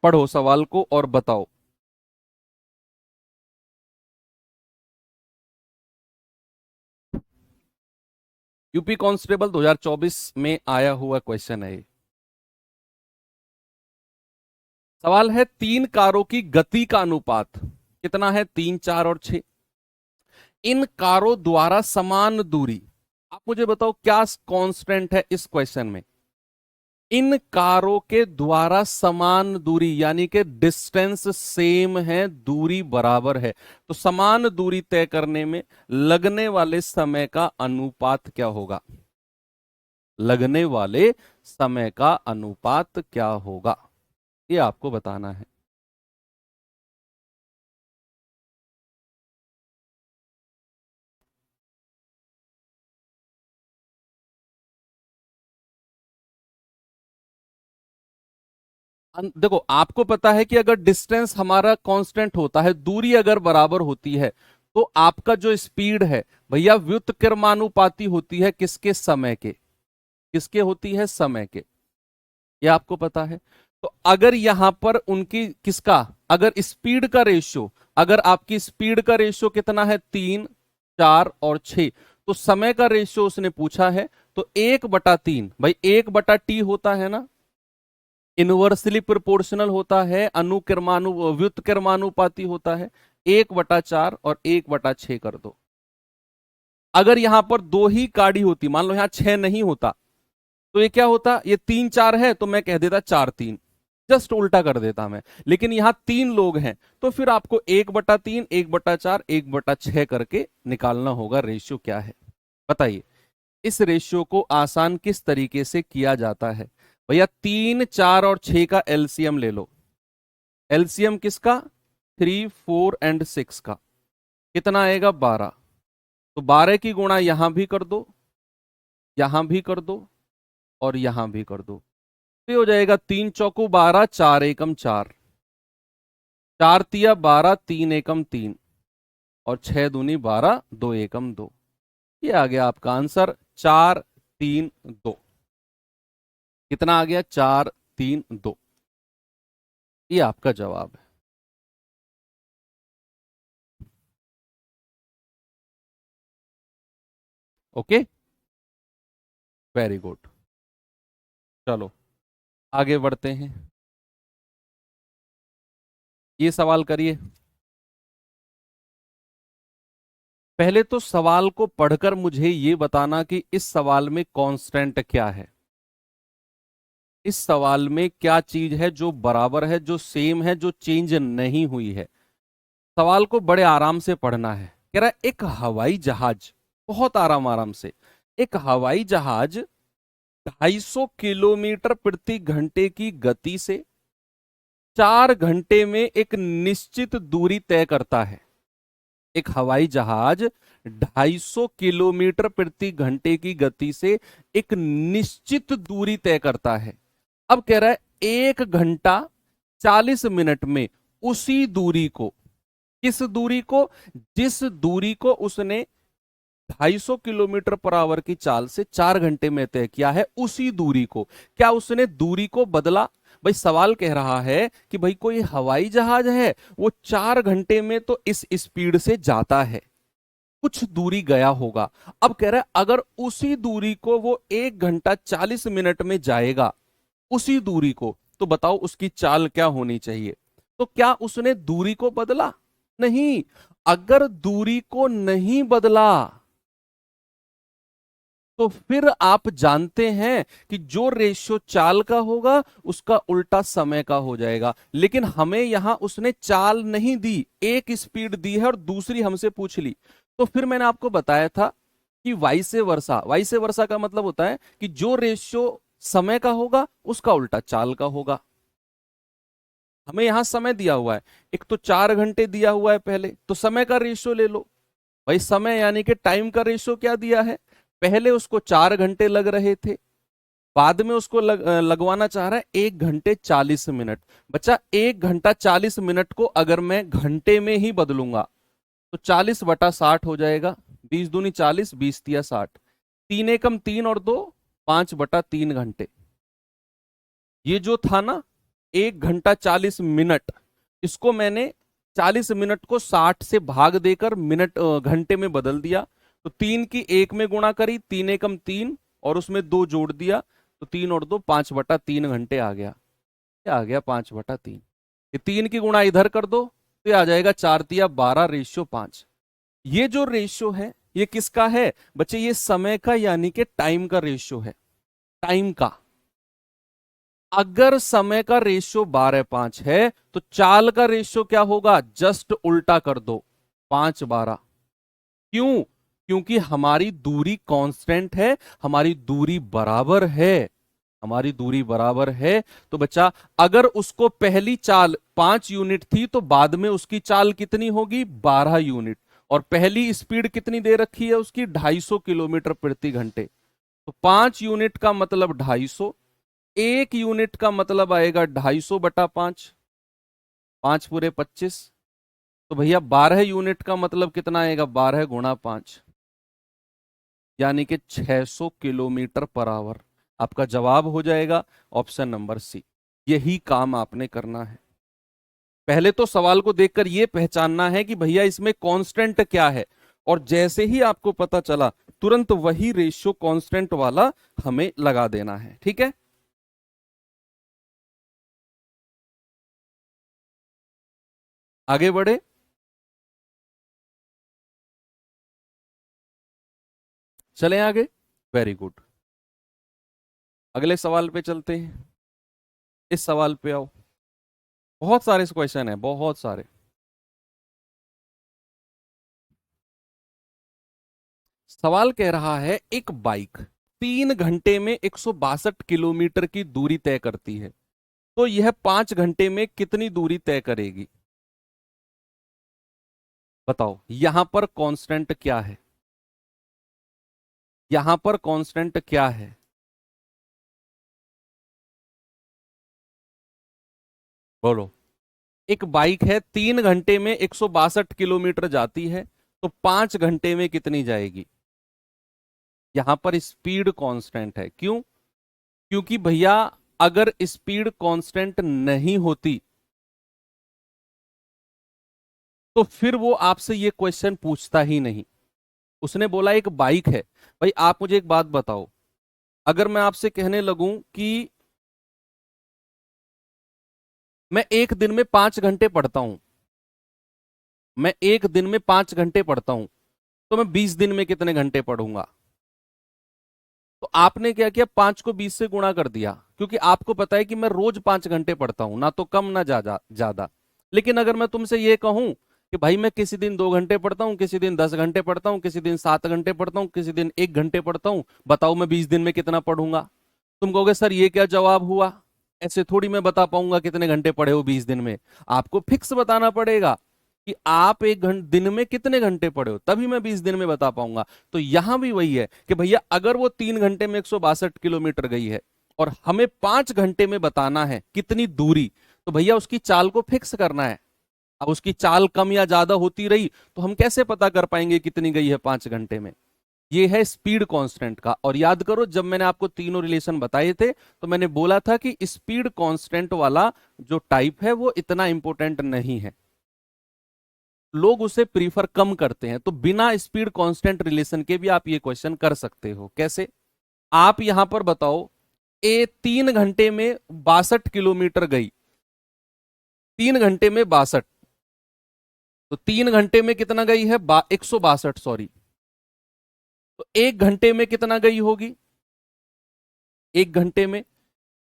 पढ़ो सवाल को और बताओ। यूपी कांस्टेबल 2024 में आया हुआ क्वेश्चन है ये। सवाल है, तीन कारों की गति का अनुपात कितना है? 3, 4 और 6। इन कारों द्वारा समान दूरी, आप मुझे बताओ क्या कांस्टेंट है इस क्वेश्चन में? इन कारों के द्वारा समान दूरी यानी कि डिस्टेंस सेम है, दूरी बराबर है, तो समान दूरी तय करने में लगने वाले समय का अनुपात क्या होगा? लगने वाले समय का अनुपात क्या होगा, ये आपको बताना है। देखो आपको पता है कि अगर डिस्टेंस हमारा कांस्टेंट होता है, दूरी अगर बराबर होती है, तो आपका जो स्पीड है भैया व्युत्क्रमानुपाती होती है किसके? समय के। किसके होती है? समय के। ये आपको पता है। तो अगर यहां पर उनकी किसका, अगर स्पीड का रेशियो, अगर आपकी स्पीड का रेशियो कितना है 3, 4 और 6, तो समय का रेशियो उसने पूछा है, तो 1/3, भाई 1/t होता है ना, इनवर्सली प्रोपोर्शनल होता है, अनुक्रमानु व्युत्क्रमानुपाती होता है, 1/4 और 1/6 कर दो। अगर यहां पर 2 ही गाड़ी होती, मान लो यहां 6 नहीं होता, तो ये क्या होता, ये 3, 4 है तो मैं कह देता 4, 3, जस्ट उल्टा कर देता मैं। लेकिन यहां 3 लोग हैं, तो फिर आपको 1/3, 1/4, 1/6 करके निकालना होगा रेशियो क्या है। बताइए इस रेशियो को आसान किस तरीके से किया जाता है। भैया 3, 4 और 6 का एलसीएम ले लो। एलसीएम किसका, 3, 4 एंड 6 का, कितना आएगा 12। तो 12 की गुणा यहां भी कर दो, यहां भी कर दो और यहां भी कर दो, तो हो जाएगा 3 चौको 12, 4 एकम 4, 4 तिया 12, 3 एकम 3 और 6 दूनी 12, 2 एकम 2। ये आ गया आपका आंसर 4, 3, 2। कितना आ गया, 4, 3, 2। ये आपका जवाब है। Okay, very good. चलो आगे बढ़ते हैं, ये सवाल करिए। पहले तो सवाल को पढ़कर मुझे ये बताना कि इस सवाल में कांस्टेंट क्या है, इस सवाल में क्या चीज है जो बराबर है, जो सेम है, जो चेंज नहीं हुई है। सवाल को बड़े आराम से पढ़ना है। कह रहा है एक हवाई जहाज, बहुत आराम आराम से, एक हवाई जहाज 250 किलोमीटर प्रति घंटे की गति से 4 घंटे में एक निश्चित दूरी तय करता है। एक हवाई जहाज 250 किलोमीटर प्रति घंटे की गति से एक निश्चित दूरी तय करता है। अब कह रहा है 1 घंटा 40 मिनट में उसी दूरी को, किस दूरी को, जिस दूरी को उसने 250 किलोमीटर पर आवर की चाल से 4 घंटे में तय किया है, उसी दूरी को, क्या उसने दूरी को बदला। भाई सवाल कह रहा है कि भाई कोई हवाई जहाज है, वो 4 घंटे में तो इस स्पीड से जाता है, कुछ दूरी गया होगा। अब कह रहा है अगर उसी दूरी को वो 1 घंटा 40 मिनट में जाएगा, उसी दूरी को, तो बताओ उसकी चाल क्या होनी चाहिए। तो क्या उसने दूरी को बदला, नहीं। अगर दूरी को नहीं बदला तो फिर आप जानते हैं कि जो रेशियो चाल का होगा उसका उल्टा समय का हो जाएगा। लेकिन हमें यहां उसने चाल नहीं दी, एक स्पीड दी है और दूसरी हमसे पूछ ली। तो फिर मैंने आपको बताया था कि वाइसे वर्सा, वाइसे वर्सा का मतलब होता है कि जो रेशियो समय का होगा उसका उल्टा चाल का होगा। हमें यहां समय दिया हुआ है, एक तो 4 घंटे दिया हुआ है पहले, तो समय का रेशियो ले लो। भाई समय यानी कि टाइम का रेशियो क्या दिया है, पहले उसको 4 घंटे लग रहे थे, बाद में उसको लगवाना चाह रहा है 1 घंटे 40 मिनट। बच्चा 1 घंटा 40 मिनट को अगर मैं घंटे में ही बदलूंगा तो 40/60 हो जाएगा, 20 दूनी 40, 20 तिया 60, 3 एकम 3 और 2, 5/3 घंटे। ये जो था ना 1 घंटा 40 मिनट, इसको मैंने 40 मिनट को 60 से भाग देकर मिनट घंटे में बदल दिया। तो 3 की 1 में गुणा करी, 3 एकम 3 और उसमें 2 जोड़ दिया, तो 3 और 2 5/3 घंटे आ गया। क्या आ गया, 5/3। ये 3 की गुणा इधर कर दो तो ये आ जाएगा 4 तिया 12 रेशियो 5। ये जो रेशियो है ये किसका है बच्चे, ये समय का यानी कि टाइम का रेशियो है, टाइम का। अगर समय का रेशियो 12:5 है तो चाल का रेशियो क्या होगा, जस्ट उल्टा कर दो, 5/12। क्यों, क्योंकि हमारी दूरी कांस्टेंट है, हमारी दूरी बराबर है, हमारी दूरी बराबर है। तो बच्चा अगर उसको पहली चाल 5 यूनिट थी तो बाद में उसकी चाल कितनी होगी, 12 यूनिट। और पहली स्पीड कितनी दे रखी है उसकी, 250 किलोमीटर प्रति घंटे। तो 5 यूनिट का मतलब 250, 1 यूनिट का मतलब आएगा 250/5, 5 पूरे 25। तो भैया 12 यूनिट का मतलब कितना आएगा, 12 गुणा 5, यानी कि 600 किलोमीटर पर आवर। आपका जवाब हो जाएगा ऑप्शन नंबर सी। यही काम आपने करना है। पहले तो सवाल को देखकर यह पहचानना है कि भैया इसमें कांस्टेंट क्या है, और जैसे ही आपको पता चला तुरंत वही रेशियो कांस्टेंट वाला हमें लगा देना है। ठीक है, आगे बढ़े। चलें आगे। वेरी गुड, अगले सवाल पे चलते हैं। इस सवाल पे आओ। बहुत सारे क्वेश्चन है, बहुत सारे। सवाल कह रहा है एक बाइक 3 घंटे में 162 किलोमीटर की दूरी तय करती है, तो यह 5 घंटे में कितनी दूरी तय करेगी? बताओ यहां पर कांस्टेंट क्या है, यहां पर कांस्टेंट क्या है? बोलो। एक बाइक है, 3 घंटे में 162 किलोमीटर जाती है, तो 5 घंटे में कितनी जाएगी? यहां पर स्पीड कांस्टेंट है। क्यों? क्योंकि भैया अगर स्पीड कांस्टेंट नहीं होती तो फिर वो आपसे ये क्वेश्चन पूछता ही नहीं। उसने बोला एक बाइक है। भाई आप मुझे एक बात बताओ, अगर मैं आपसे कहने लगूं कि मैं एक दिन में 5 घंटे पढ़ता हूं, मैं एक दिन में 5 घंटे पढ़ता हूं, तो मैं 20 दिन में कितने घंटे पढ़ूंगा? तो आपने क्या किया, 5 को 20 से गुणा कर दिया, क्योंकि आपको पता है कि मैं रोज 5 घंटे पढ़ता हूं, ना तो कम ना ज्यादा ज्यादा। लेकिन अगर मैं तुमसे ये कहूं कि भाई मैं किसी दिन 2 घंटे पढ़ता हूं, किसी दिन 10 घंटे पढ़ता हूं, किसी दिन 7 घंटे पढ़ता हूं, किसी दिन 1 घंटे पढ़ता हूं, बताओ मैं 20 दिन में कितना पढ़ूंगा? तुम कहोगे सर ये क्या जवाब हुआ, ऐसे थोड़ी मैं बता पाऊंगा कितने घंटे पढ़े हो 20 दिन में। आपको फिक्स बताना पड़ेगा कि आप एक दिन में कितने घंटे पढ़े हो, तभी मैं 20 दिन में बता पाऊंगा। तो यहां भी वही है कि भैया अगर वो 3 घंटे में 162 किलोमीटर गई है और हमें 5 घंटे में बताना है कितनी दूरी, तो भैया उसकी चाल को फिक्स करना है। अब उसकी चाल कम या ज्यादा होती रही तो हम कैसे पता कर पाएंगे कितनी गई है 5 घंटे में? ये है स्पीड कांस्टेंट का। और याद करो जब मैंने आपको तीनों रिलेशन बताए थे तो मैंने बोला था कि स्पीड कांस्टेंट वाला जो टाइप है वो इतना इंपॉर्टेंट नहीं है, लोग उसे प्रीफर कम करते हैं। तो बिना स्पीड कांस्टेंट रिलेशन के भी आप ये क्वेश्चन कर सकते हो। कैसे? आप यहां पर बताओ, ए 3 घंटे में 62 किलोमीटर गई, 3 घंटे में 62, तो 3 घंटे में कितना गई है? 162, सॉरी। तो 1 घंटे में कितना गई होगी? 1 घंटे में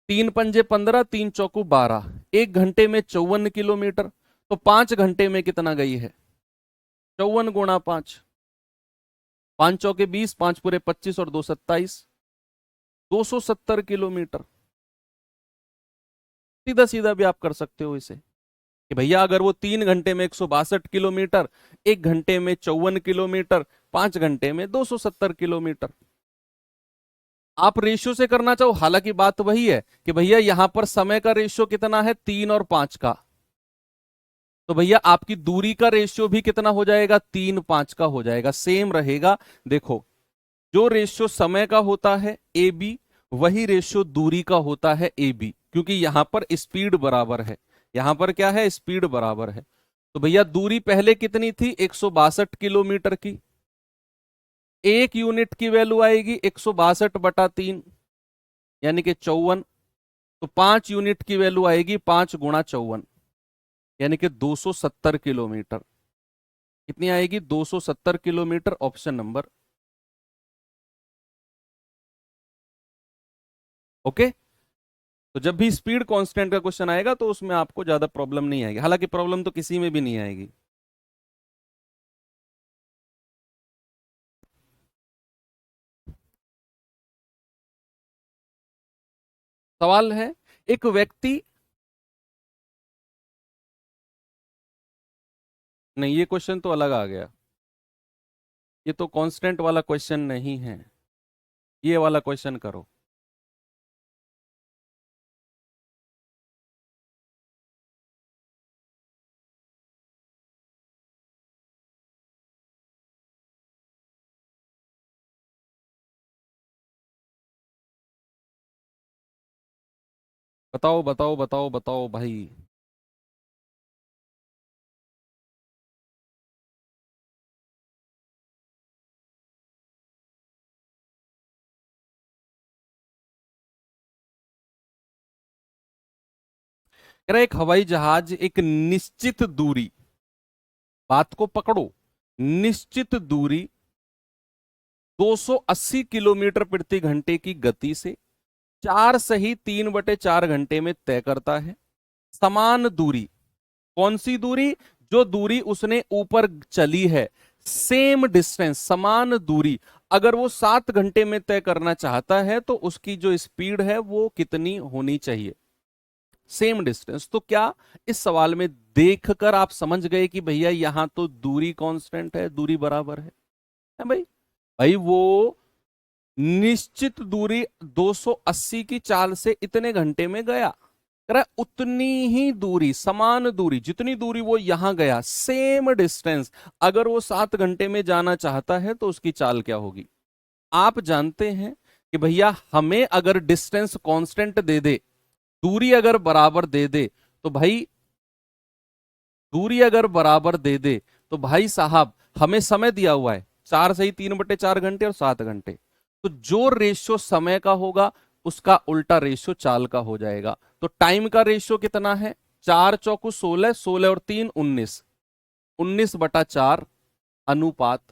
3 पंजे 15, 3 चौकू 12, 1 घंटे में 54 किलोमीटर। तो 5 घंटे में कितना गई है? 54 गुणा 5, 5 चौके 20, 5 पूरे 25 और 2 27, 270 किलोमीटर। सीधा सीधा भी आप कर सकते हो इसे कि भैया अगर वो 3 घंटे में 162 किलोमीटर, 1 घंटे में 54 किलोमीटर, 5 घंटे में 270 किलोमीटर। आप रेशियो से करना चाहो, हालांकि बात वही है कि भैया यहां पर समय का रेशियो कितना है? 3 और 5 का। तो भैया आपकी दूरी का रेशियो भी कितना हो जाएगा? 3 5 का हो जाएगा, सेम रहेगा। देखो जो रेशियो समय का होता है ए बी, वही रेशियो दूरी का होता है ए बी, क्योंकि यहां पर स्पीड बराबर है। यहां पर क्या है? स्पीड बराबर है। तो भैया दूरी पहले कितनी थी? 162 किलोमीटर की। एक यूनिट की वैल्यू आएगी 162/3, यानी कि 54। तो 5 यूनिट की वैल्यू आएगी 5 गुणा 54, यानी कि 270 किलोमीटर। कितनी आएगी? 270 किलोमीटर, ऑप्शन नंबर। ओके। तो जब भी स्पीड कांस्टेंट का क्वेश्चन आएगा तो उसमें आपको ज्यादा प्रॉब्लम नहीं आएगी, हालांकि प्रॉब्लम तो किसी में भी नहीं आएगी। सवाल है एक व्यक्ति, नहीं ये क्वेश्चन तो अलग आ गया, ये तो कांस्टेंट वाला क्वेश्चन नहीं है। ये वाला क्वेश्चन करो। बताओ बताओ बताओ बताओ भाई। कह रहा है, एक हवाई जहाज एक निश्चित दूरी, बात को पकड़ो, निश्चित दूरी 280 किलोमीटर प्रति घंटे की गति से 4 सही 3/4 घंटे में तय करता है। समान दूरी, कौन सी दूरी? जो दूरी उसने ऊपर चली है, सेम डिस्टेंस, समान दूरी, अगर वो 7 घंटे में तय करना चाहता है तो उसकी जो स्पीड है वो कितनी होनी चाहिए? Same distance. तो क्या इस सवाल में देखकर आप समझ गए कि भैया यहां तो दूरी कांस्टेंट है, दूरी बराबर है भाई? भाई वो निश्चित दूरी 280 की चाल से इतने घंटे में गया, कह रहा है उतनी ही दूरी, समान दूरी, जितनी दूरी वो यहां गया, सेम डिस्टेंस, अगर वो 7 घंटे में जाना चाहता है तो उसकी चाल क्या होगी? आप जानते हैं कि भैया हमें अगर डिस्टेंस कांस्टेंट दे दे, दूरी अगर बराबर दे दे, तो भाई दूरी अगर बराबर दे दे तो भाई साहब हमें समय दिया हुआ है 4 सही 3/4 घंटे और 7 घंटे, तो जो रेशियो समय का होगा उसका उल्टा रेशियो चाल का हो जाएगा। तो टाइम का रेशियो कितना है? 4 चौकू 16, 16 और 3 19, 19/4 अनुपात,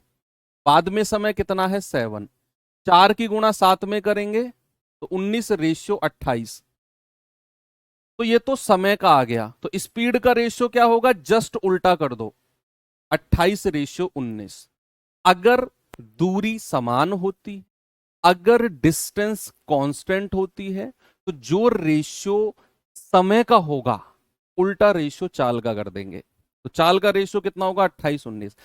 बाद में समय कितना है? 7, 4 की गुणा 7 में करेंगे तो 19/28। तो ये तो समय का आ गया, तो स्पीड का रेशियो क्या होगा? जस्ट उल्टा कर दो, 28/19। अगर दूरी समान होती, अगर डिस्टेंस कांस्टेंट होती है, तो जो रेशियो समय का होगा उल्टा रेशियो चाल का कर देंगे। तो चाल का रेशियो कितना होगा? 28/19।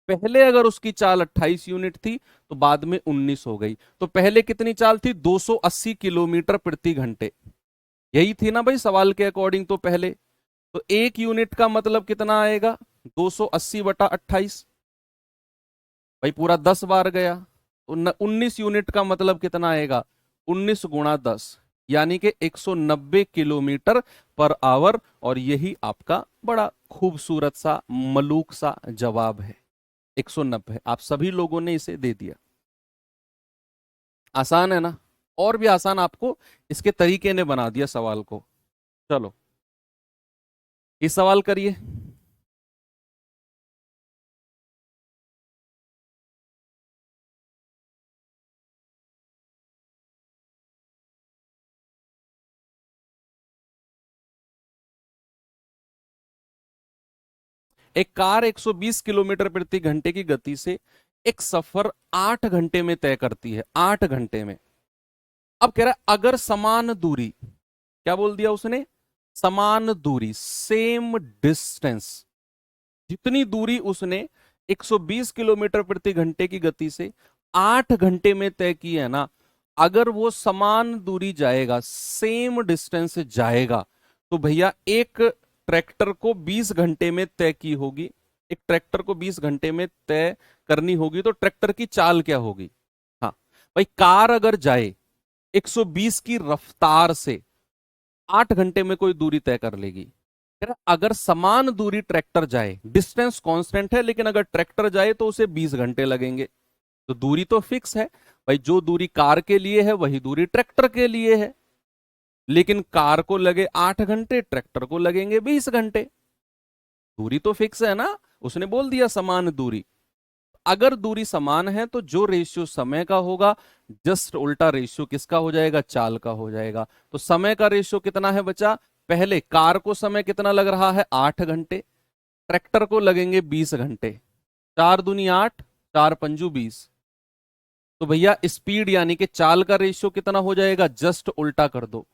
पहले अगर उसकी चाल 28 यूनिट थी तो बाद में 19 हो गई, तो पहले कितनी चाल थी? 280 किलोमीटर प्रति घंटे, यही थी ना भाई सवाल के अकॉर्डिंग। तो पहले तो 1 यूनिट का मतलब कितना आएगा? 280/28, भाई पूरा 10 बार गया। तो 19 यूनिट का मतलब कितना आएगा? 19 × 10, यानी कि 190 किलोमीटर पर आवर। और यही आपका बड़ा खूबसूरत सा मलूक सा जवाब है, 190। आप सभी लोगों ने इसे दे दिया। आसान है ना? और भी आसान आपको इसके तरीके ने बना दिया सवाल को। चलो इस सवाल करिए। एक कार 120 किलोमीटर प्रति घंटे की गति से एक सफर 8 घंटे में तय करती है, 8 घंटे में। अब कह रहा है अगर समान दूरी, क्या बोल दिया उसने? समान दूरी, सेम डिस्टेंस, जितनी दूरी उसने 120 किलोमीटर प्रति घंटे की गति से 8 घंटे में तय की है ना, अगर वो समान दूरी जाएगा, सेम डिस्टेंस जाएगा, तो भैया एक ट्रैक्टर को 20 घंटे में तय की होगी, एक ट्रैक्टर को 20 घंटे में तय करनी होगी, तो ट्रैक्टर की चाल क्या होगी? हाँ भाई, कार अगर जाए 120 की रफ्तार से 8 घंटे में कोई दूरी तय कर लेगी। कह रहा, अगर समान दूरी ट्रैक्टर जाए, डिस्टेंस कांस्टेंट है, लेकिन अगर ट्रैक्टर जाए तो उसे 20 घंटे लगेंगे। तो दूरी तो फिक्स है भाई, जो दूरी कार के लिए है वही दूरी ट्रैक्टर के लिए है, लेकिन कार को लगे 8 घंटे, ट्रैक्टर को लगेंगे 20 घंटे। दूरी तो फिक्स है ना, उसने बोल दिया समान दूरी। अगर दूरी समान है तो जो रेशियो समय का होगा जस्ट उल्टा रेशियो किसका हो जाएगा? चाल का हो जाएगा। तो समय का रेशियो कितना है बचा? पहले कार को समय कितना लग रहा है? 8 घंटे, ट्रैक्टर को लगेंगे 20 घंटे, 4 दूनी 8, 4 पंजू 20। तो भैया स्पीड यानी कि चाल का रेशियो कितना हो जाएगा? जस्ट उल्टा कर दो,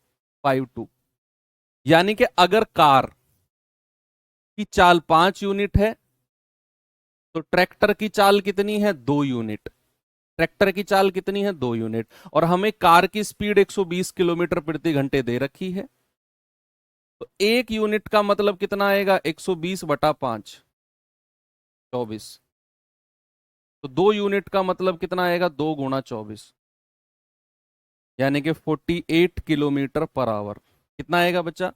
5:2। यानी कि अगर कार की चाल 5 यूनिट है तो ट्रैक्टर की चाल कितनी है? 2 यूनिट। ट्रैक्टर की चाल कितनी है? 2 यूनिट। और हमें कार की स्पीड 120 किलोमीटर प्रति घंटे दे रखी है, तो 1 यूनिट का मतलब कितना आएगा? 120/5, 24। तो 2 यूनिट का मतलब कितना आएगा? 2 × 24, यानी कि 48 किलोमीटर पर आवर। कितना आएगा बच्चा?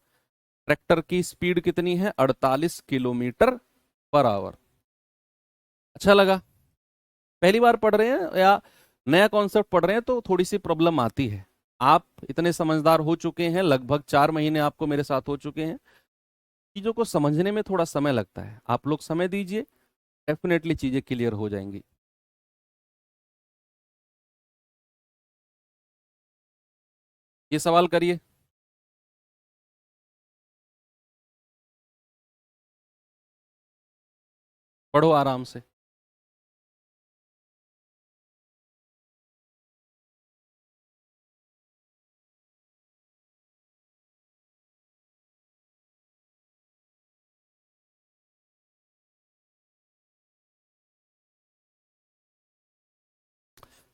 ट्रैक्टर की स्पीड कितनी है? 48 किलोमीटर पर आवर। अच्छा लगा? पहली बार पढ़ रहे हैं या नया कॉन्सेप्ट पढ़ रहे हैं तो थोड़ी सी प्रॉब्लम आती है। आप इतने समझदार हो चुके हैं, लगभग 4 महीने आपको मेरे साथ हो चुके हैं। चीजों को समझने में थोड़ा समय लगता है, आप लोग समय दीजिए, डेफिनेटली चीजें क्लियर हो जाएंगी। ये सवाल करिए। पढ़ो आराम से।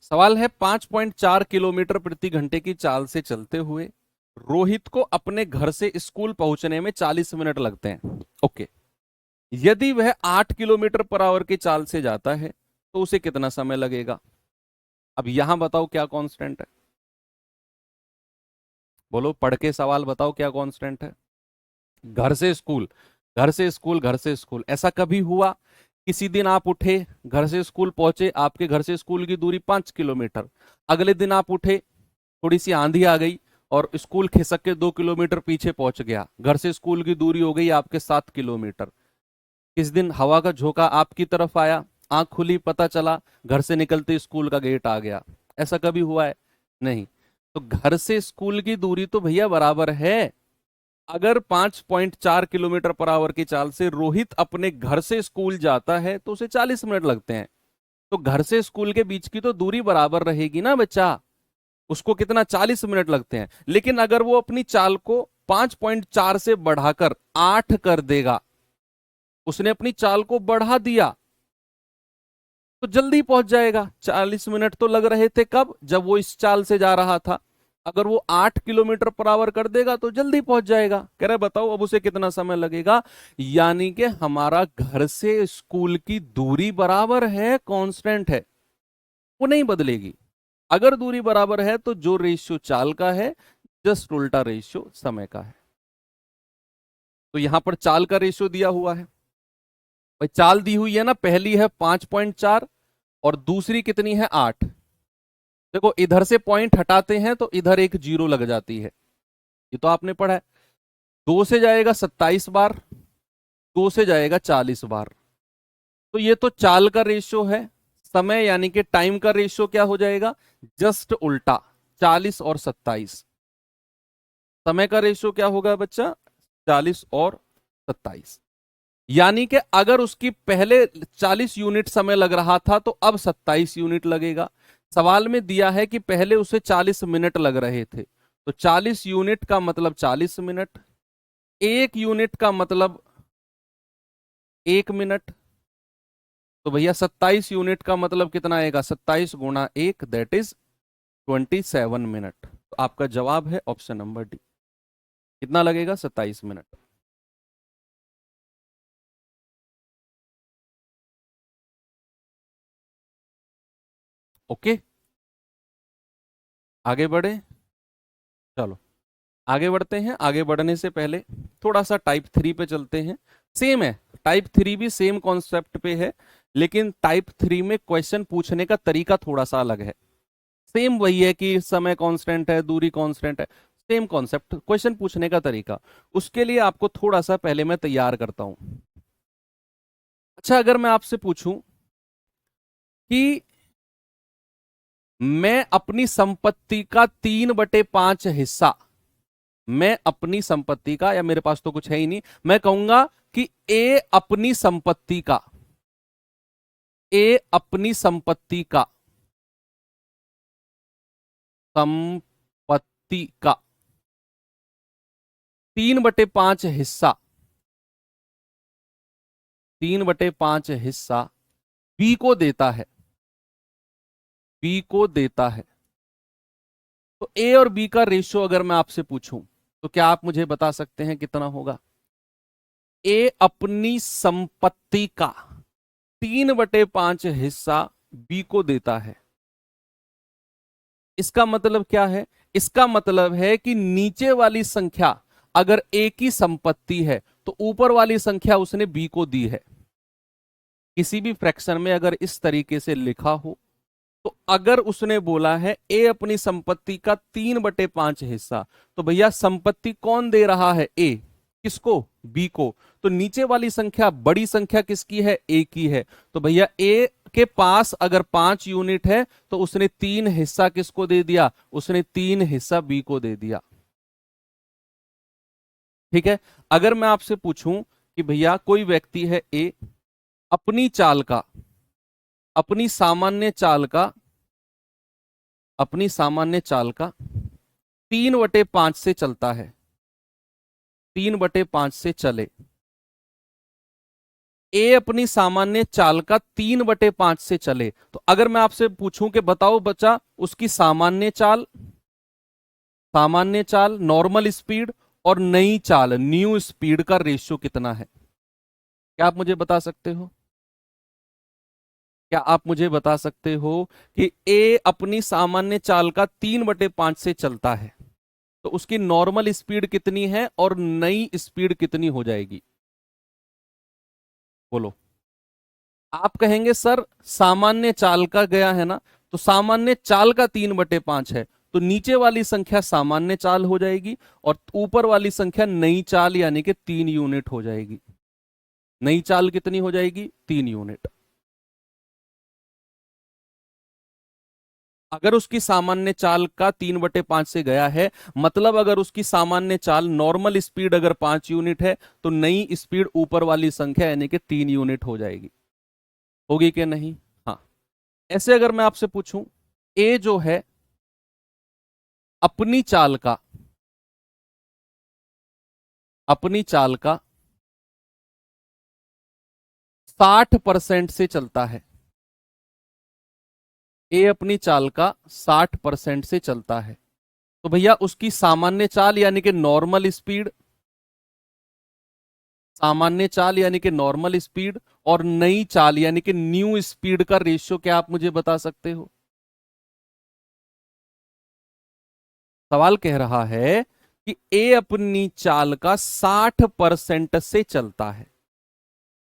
सवाल है 5.4 किलोमीटर प्रति घंटे की चाल से चलते हुए रोहित को अपने घर से स्कूल पहुंचने में 40 मिनट लगते हैं। ओके, यदि वह 8 किलोमीटर पर आवर की चाल से जाता है तो उसे कितना समय लगेगा? अब यहां बताओ क्या कांस्टेंट है? बोलो, पढ़ के सवाल बताओ क्या कांस्टेंट है? घर से स्कूल, घर से स्कूल, घर से स्कूल। ऐसा कभी हुआ किसी दिन आप उठे, घर से स्कूल पहुंचे, आपके घर से स्कूल की दूरी 5 किलोमीटर, अगले दिन आप उठे, थोड़ी सी आंधी आ गई और स्कूल खिसक के 2 किलोमीटर पीछे पहुंच गया, घर से स्कूल की दूरी हो गई आपके 7 किलोमीटर। किस दिन हवा का झोंका आपकी तरफ आया, आंख खुली, पता चला, घर से निकलते स्कूल का गेट आ गया। ऐसा कभी हुआ है? नहीं। तो घर से स्कूल की दूरी तो भैया बराबर है। अगर 5.4 किलोमीटर पर आवर की चाल से रोहित अपने घर से स्कूल जाता है तो उसे 40 मिनट लगते हैं। तो घर से स्कूल के बीच की तो दूरी बराबर रहेगी ना बच्चा, उसको कितना? 40 मिनट लगते हैं। लेकिन अगर वो अपनी चाल को 5.4 से बढ़ाकर 8 कर देगा, उसने अपनी चाल को बढ़ा दिया, तो जल्दी पहुंच जाएगा। 40 मिनट तो लग रहे थे कब? जब वो इस चाल से जा रहा था। अगर वो 8 किलोमीटर पर आवर कर देगा तो जल्दी पहुंच जाएगा। कह रहे बताओ अब उसे कितना समय लगेगा? यानी कि हमारा घर से स्कूल की दूरी बराबर है, कांस्टेंट है, वो नहीं बदलेगी। अगर दूरी बराबर है तो जो रेशियो चाल का है, जस्ट उल्टा रेशियो समय का है। तो यहां पर चाल का रेशियो दिया हुआ है भाई, चाल दी हुई है ना, पहली है 5.4 और दूसरी कितनी है? 8। देखो इधर से पॉइंट हटाते हैं तो इधर एक जीरो लग जाती है, ये तो आपने पढ़ा है। 2 से जाएगा 27 बार, 2 से जाएगा 40 बार। तो ये तो चाल का रेशियो है। समय यानी कि टाइम का रेशियो क्या हो जाएगा? जस्ट उल्टा, 40 और 27। समय का रेशियो क्या होगा बच्चा? 40 और 27। यानी कि अगर उसकी पहले 40 यूनिट समय लग रहा था तो अब 27 यूनिट लगेगा। सवाल में दिया है कि पहले उसे 40 मिनट लग रहे थे, तो 40 यूनिट का मतलब 40 मिनट, 1 यूनिट का मतलब 1 मिनट। तो भैया 27 यूनिट का मतलब कितना आएगा? 27 गुणा 1, दैट इज 27 मिनट। तो आपका जवाब है ऑप्शन नंबर डी। कितना लगेगा? 27 मिनट। ओके, आगे बढ़े। चलो आगे बढ़ते हैं। आगे बढ़ने से पहले थोड़ा सा टाइप 3 पे चलते हैं। सेम है, टाइप 3 भी सेम कॉन्सेप्ट पे है, लेकिन टाइप 3 में क्वेश्चन पूछने का तरीका थोड़ा सा अलग है। सेम वही है कि समय कांस्टेंट है, दूरी कांस्टेंट है, सेम कॉन्सेप्ट, क्वेश्चन पूछने का तरीका। उसके लिए आपको थोड़ा सा पहले मैं तैयार करता हूं। अच्छा, अगर मैं आपसे पूछूं कि मैं अपनी संपत्ति का 3/5 हिस्सा, मैं अपनी संपत्ति का, या मेरे पास तो कुछ है ही नहीं, मैं कहूंगा कि ए अपनी संपत्ति का, ए अपनी संपत्ति का, संपत्ति का 3/5 हिस्सा, 3/5 हिस्सा बी को देता है, बी को देता है। तो ए और बी का रेशियो अगर मैं आपसे पूछूं तो क्या आप मुझे बता सकते हैं कितना होगा? ए अपनी संपत्ति का 3/5 हिस्सा बी को देता है। इसका मतलब क्या है? इसका मतलब है कि नीचे वाली संख्या अगर ए की संपत्ति है तो ऊपर वाली संख्या उसने बी को दी है। किसी भी फ्रैक्शन में अगर इस तरीके से लिखा हो तो अगर उसने बोला है ए अपनी संपत्ति का 3/5 हिस्सा, तो भैया संपत्ति कौन दे रहा है? ए। किसको? बी को। तो नीचे वाली संख्या बड़ी संख्या किसकी है? ए की है। तो भैया ए के पास अगर 5 यूनिट है तो उसने 3 हिस्सा किसको दे दिया? उसने 3 हिस्सा बी को दे दिया। ठीक है। अगर मैं आपसे पूछूं कि भैया कोई व्यक्ति है ए, अपनी चाल का, अपनी सामान्य चाल का, अपनी सामान्य चाल का 3/5 से चलता है, 3/5 से चले। ए अपनी सामान्य चाल का 3/5 से चले, तो अगर मैं आपसे पूछूं कि बताओ बच्चा उसकी सामान्य चाल, सामान्य चाल नॉर्मल स्पीड और नई चाल न्यू स्पीड का रेशियो कितना है? क्या आप मुझे बता सकते हो? क्या आप मुझे बता सकते हो कि ए अपनी सामान्य चाल का 3/5 से चलता है तो उसकी नॉर्मल स्पीड कितनी है और नई स्पीड कितनी हो जाएगी? बोलो। आप कहेंगे सर सामान्य चाल का गया है ना, तो सामान्य चाल का 3/5 है तो नीचे वाली संख्या सामान्य चाल हो जाएगी और ऊपर वाली संख्या नई चाल यानी कि 3 यूनिट हो जाएगी। नई चाल कितनी हो जाएगी? 3 यूनिट। अगर उसकी सामान्य चाल का 3/5 से गया है, मतलब अगर उसकी सामान्य चाल नॉर्मल स्पीड अगर 5 यूनिट है तो नई स्पीड ऊपर वाली संख्या यानी कि 3 यूनिट हो जाएगी। होगी कि नहीं? हाँ। ऐसे अगर मैं आपसे पूछूं ए जो है अपनी चाल का, अपनी चाल का 60% से चलता है, ए अपनी चाल का 60% से चलता है, तो भैया उसकी सामान्य चाल यानी कि नॉर्मल स्पीड, सामान्य चाल यानी कि नॉर्मल स्पीड और नई चाल यानी कि न्यू स्पीड का रेशियो क्या आप मुझे बता सकते हो? सवाल कह रहा है कि ए अपनी चाल का 60% से चलता है।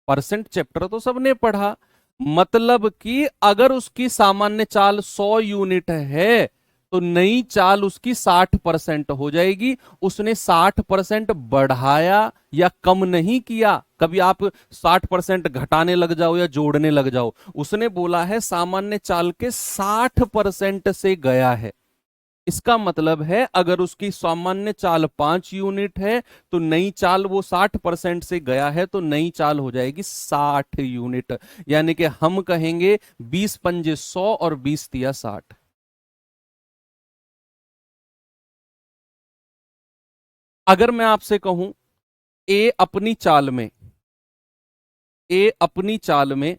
परसेंट चैप्टर तो सबने पढ़ा, मतलब कि अगर उसकी सामान्य चाल 100 यूनिट है तो नई चाल उसकी 60% हो जाएगी। उसने 60% बढ़ाया या कम नहीं किया। कभी आप 60% घटाने लग जाओ या जोड़ने लग जाओ, उसने बोला है सामान्य चाल के 60% से गया है। इसका मतलब है अगर उसकी सामान्य चाल 5 यूनिट है तो नई चाल वो 60% से गया है तो नई चाल हो जाएगी 60 यूनिट। यानी कि हम कहेंगे 20 पंजे 100 और 20 तिया 60। अगर मैं आपसे कहूं ए अपनी चाल में, ए अपनी चाल में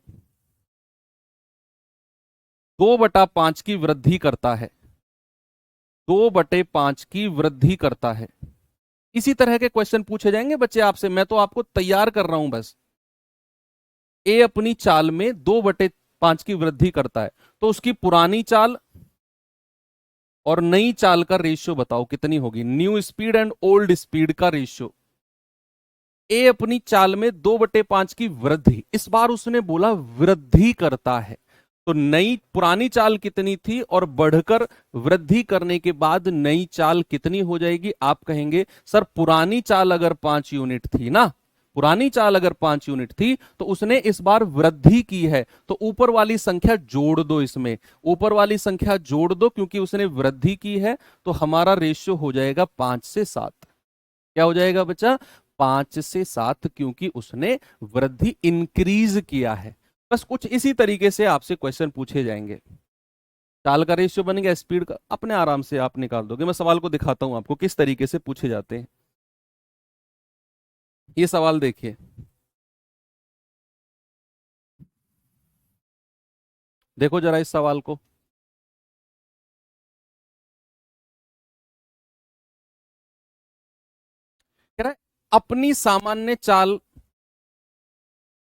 2/5 की वृद्धि करता है, 2/5 की वृद्धि करता है। इसी तरह के क्वेश्चन पूछे जाएंगे बच्चे आपसे, मैं तो आपको तैयार कर रहा हूं बस। ए अपनी चाल में 2/5 की वृद्धि करता है तो उसकी पुरानी चाल और नई चाल का रेशियो बताओ कितनी होगी? New speed and old speed का रेशियो। ए अपनी चाल में 2/5 की वृद्धि, इस बार उसने बोला वृद्धि करता है, तो नई पुरानी चाल कितनी थी और बढ़कर वृद्धि करने के बाद नई चाल कितनी हो जाएगी? आप कहेंगे सर पुरानी चाल अगर 5 यूनिट थी ना, पुरानी चाल अगर 5 यूनिट थी तो उसने इस बार वृद्धि की है तो ऊपर वाली संख्या जोड़ दो, इसमें ऊपर वाली संख्या जोड़ दो क्योंकि उसने वृद्धि की है तो हमारा रेशियो हो जाएगा 5 से 7। क्या हो जाएगा बच्चा? 5 से 7, क्योंकि उसने वृद्धि इंक्रीज किया है। बस कुछ इसी तरीके से आपसे क्वेश्चन पूछे जाएंगे। चाल का रेशियो बन गया, स्पीड का अपने आराम से आप निकाल दोगे। मैं सवाल को दिखाता हूं आपको किस तरीके से पूछे जाते हैं। ये सवाल देखिए, देखो जरा इस सवाल को। कह रहा है अपनी सामान्य चाल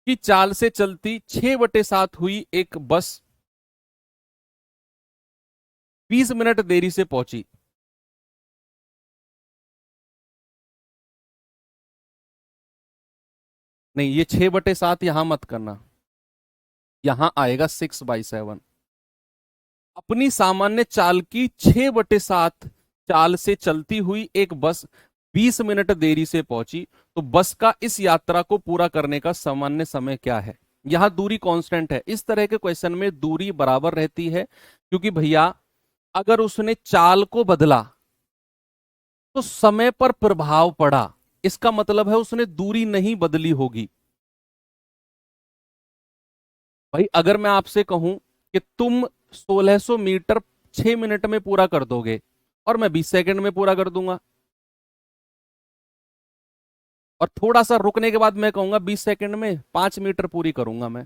की चाल से चलती 6/7 हुई एक बस 20 मिनट देरी से पहुंची। नहीं, ये 6/7 यहां मत करना, यहां आएगा 6/7। अपनी सामान्य चाल की 6/7 चाल से चलती हुई एक बस 20 मिनट देरी से पहुंची, तो बस का इस यात्रा को पूरा करने का सामान्य समय क्या है। यहां दूरी कांस्टेंट है। इस तरह के क्वेश्चन में दूरी बराबर रहती है, क्योंकि भैया अगर उसने चाल को बदला तो समय पर प्रभाव पड़ा, इसका मतलब है उसने दूरी नहीं बदली होगी। भाई अगर मैं आपसे कहूं कि तुम 1600 मीटर 6 मिनट में पूरा कर दोगे और मैं 20 सेकंड में पूरा कर दूंगा, और थोड़ा सा रुकने के बाद मैं कहूंगा 20 सेकंड में 5 मीटर पूरी करूंगा मैं,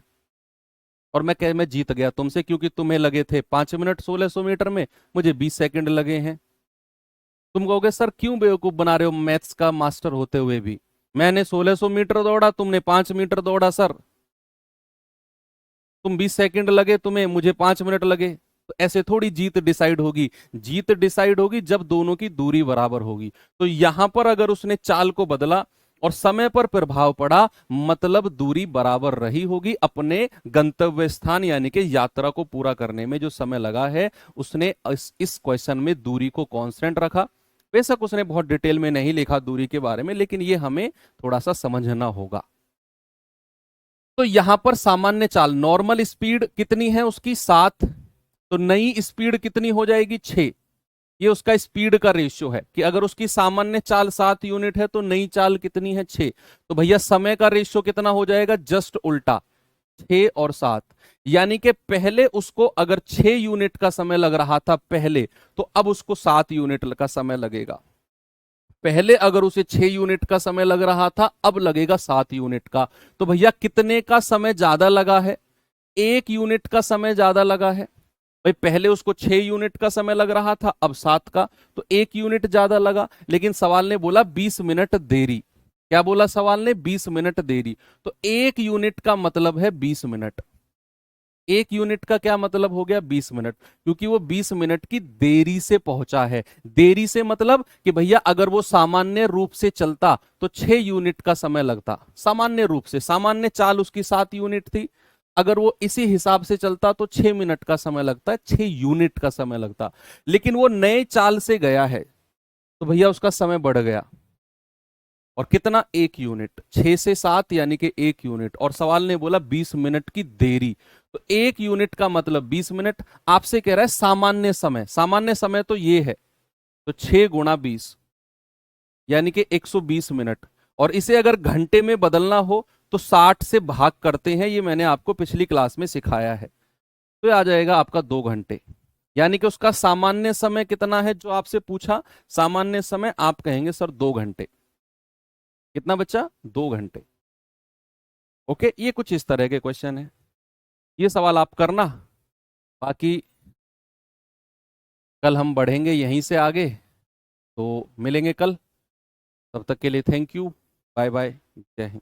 और मैं जीत गया तुमसे, क्योंकि तुम्हें लगे थे 5 मिनट 1600 मीटर में, मुझे 20 सेकंड लगे हैं। तुम कहोगे सर क्यों बेवकूफ बना रहे हो मैथ्स का मास्टर होते हुए भी, मैंने 1600 मीटर दौड़ा, तुमने 5 मीटर दौड़ा सर, तुम 20 सेकंड लगे तुम्हें, मुझे 5 मिनट लगे। तो ऐसे थोड़ी जीत डिसाइड होगी। जीत डिसाइड होगी जब दोनों की दूरी बराबर होगी। तो यहां पर अगर उसने चाल को बदला और समय पर प्रभाव पड़ा, मतलब दूरी बराबर रही होगी। अपने गंतव्य स्थान यानी कि यात्रा को पूरा करने में जो समय लगा है, उसने इस क्वेश्चन में दूरी को कांस्टेंट रखा। बेशक उसने बहुत डिटेल में नहीं लिखा दूरी के बारे में, लेकिन ये हमें थोड़ा सा समझना होगा। तो यहां पर सामान्य चाल नॉर्मल स्पीड कितनी है उसकी 7, तो नई स्पीड कितनी हो जाएगी 6। ये उसका स्पीड का रेशियो है कि अगर उसकी सामान्य चाल 7 यूनिट है तो नई चाल कितनी है 6। तो भैया समय का रेशियो कितना हो जाएगा, जस्ट उल्टा, 6 और 7। यानी कि पहले उसको अगर 6 यूनिट का समय लग रहा था पहले, तो अब उसको 7 यूनिट का समय लगेगा। पहले अगर उसे 6 यूनिट का समय लग रहा था, अब लगेगा 7 यूनिट का। तो भैया कितने का समय ज्यादा लगा है, 1 यूनिट का समय ज्यादा लगा है। भाई पहले उसको 6 यूनिट का समय लग रहा था, अब 7 का, तो 1 यूनिट ज्यादा लगा। लेकिन सवाल ने बोला 20 मिनट देरी। क्या बोला सवाल ने, 20 मिनट देरी। तो 1 यूनिट का मतलब है 20 मिनट। 1 यूनिट का क्या मतलब हो गया, 20 मिनट, क्योंकि वो 20 मिनट की देरी से पहुंचा है। देरी से मतलब कि भैया अगर वो सामान्य रूप से चलता तो 6 यूनिट का समय लगता, सामान्य रूप से, सामान्य चाल उसकी 7 यूनिट थी। अगर वो इसी हिसाब से चलता तो 6 मिनट का समय लगता है, 6 यूनिट का समय लगता। लेकिन वो नए चाल से गया है, तो भैया उसका समय बढ़ गया। और कितना, 1 यूनिट, 6 से 7 यानी कि 1 यूनिट। और सवाल ने बोला 20 मिनट की देरी, तो 1 यूनिट का मतलब 20 मिनट। आपसे कह रहा है सामान्य समय, सामान्य समय तो ये है, तो 6 गुणा 20 यानी कि 120 मिनट। और इसे अगर घंटे में बदलना हो तो 60 से भाग करते हैं, ये मैंने आपको पिछली क्लास में सिखाया है। तो ये आ जाएगा आपका 2 घंटे। यानी कि उसका सामान्य समय कितना है, जो आपसे पूछा सामान्य समय, आप कहेंगे सर 2 घंटे। कितना बच्चा, 2 घंटे। ओके, ये कुछ इस तरह के क्वेश्चन है। ये सवाल आप करना, बाकी कल हम बढ़ेंगे यहीं से आगे, तो मिलेंगे कल। तब तक के लिए थैंक यू, बाय बाय, जय हिंद।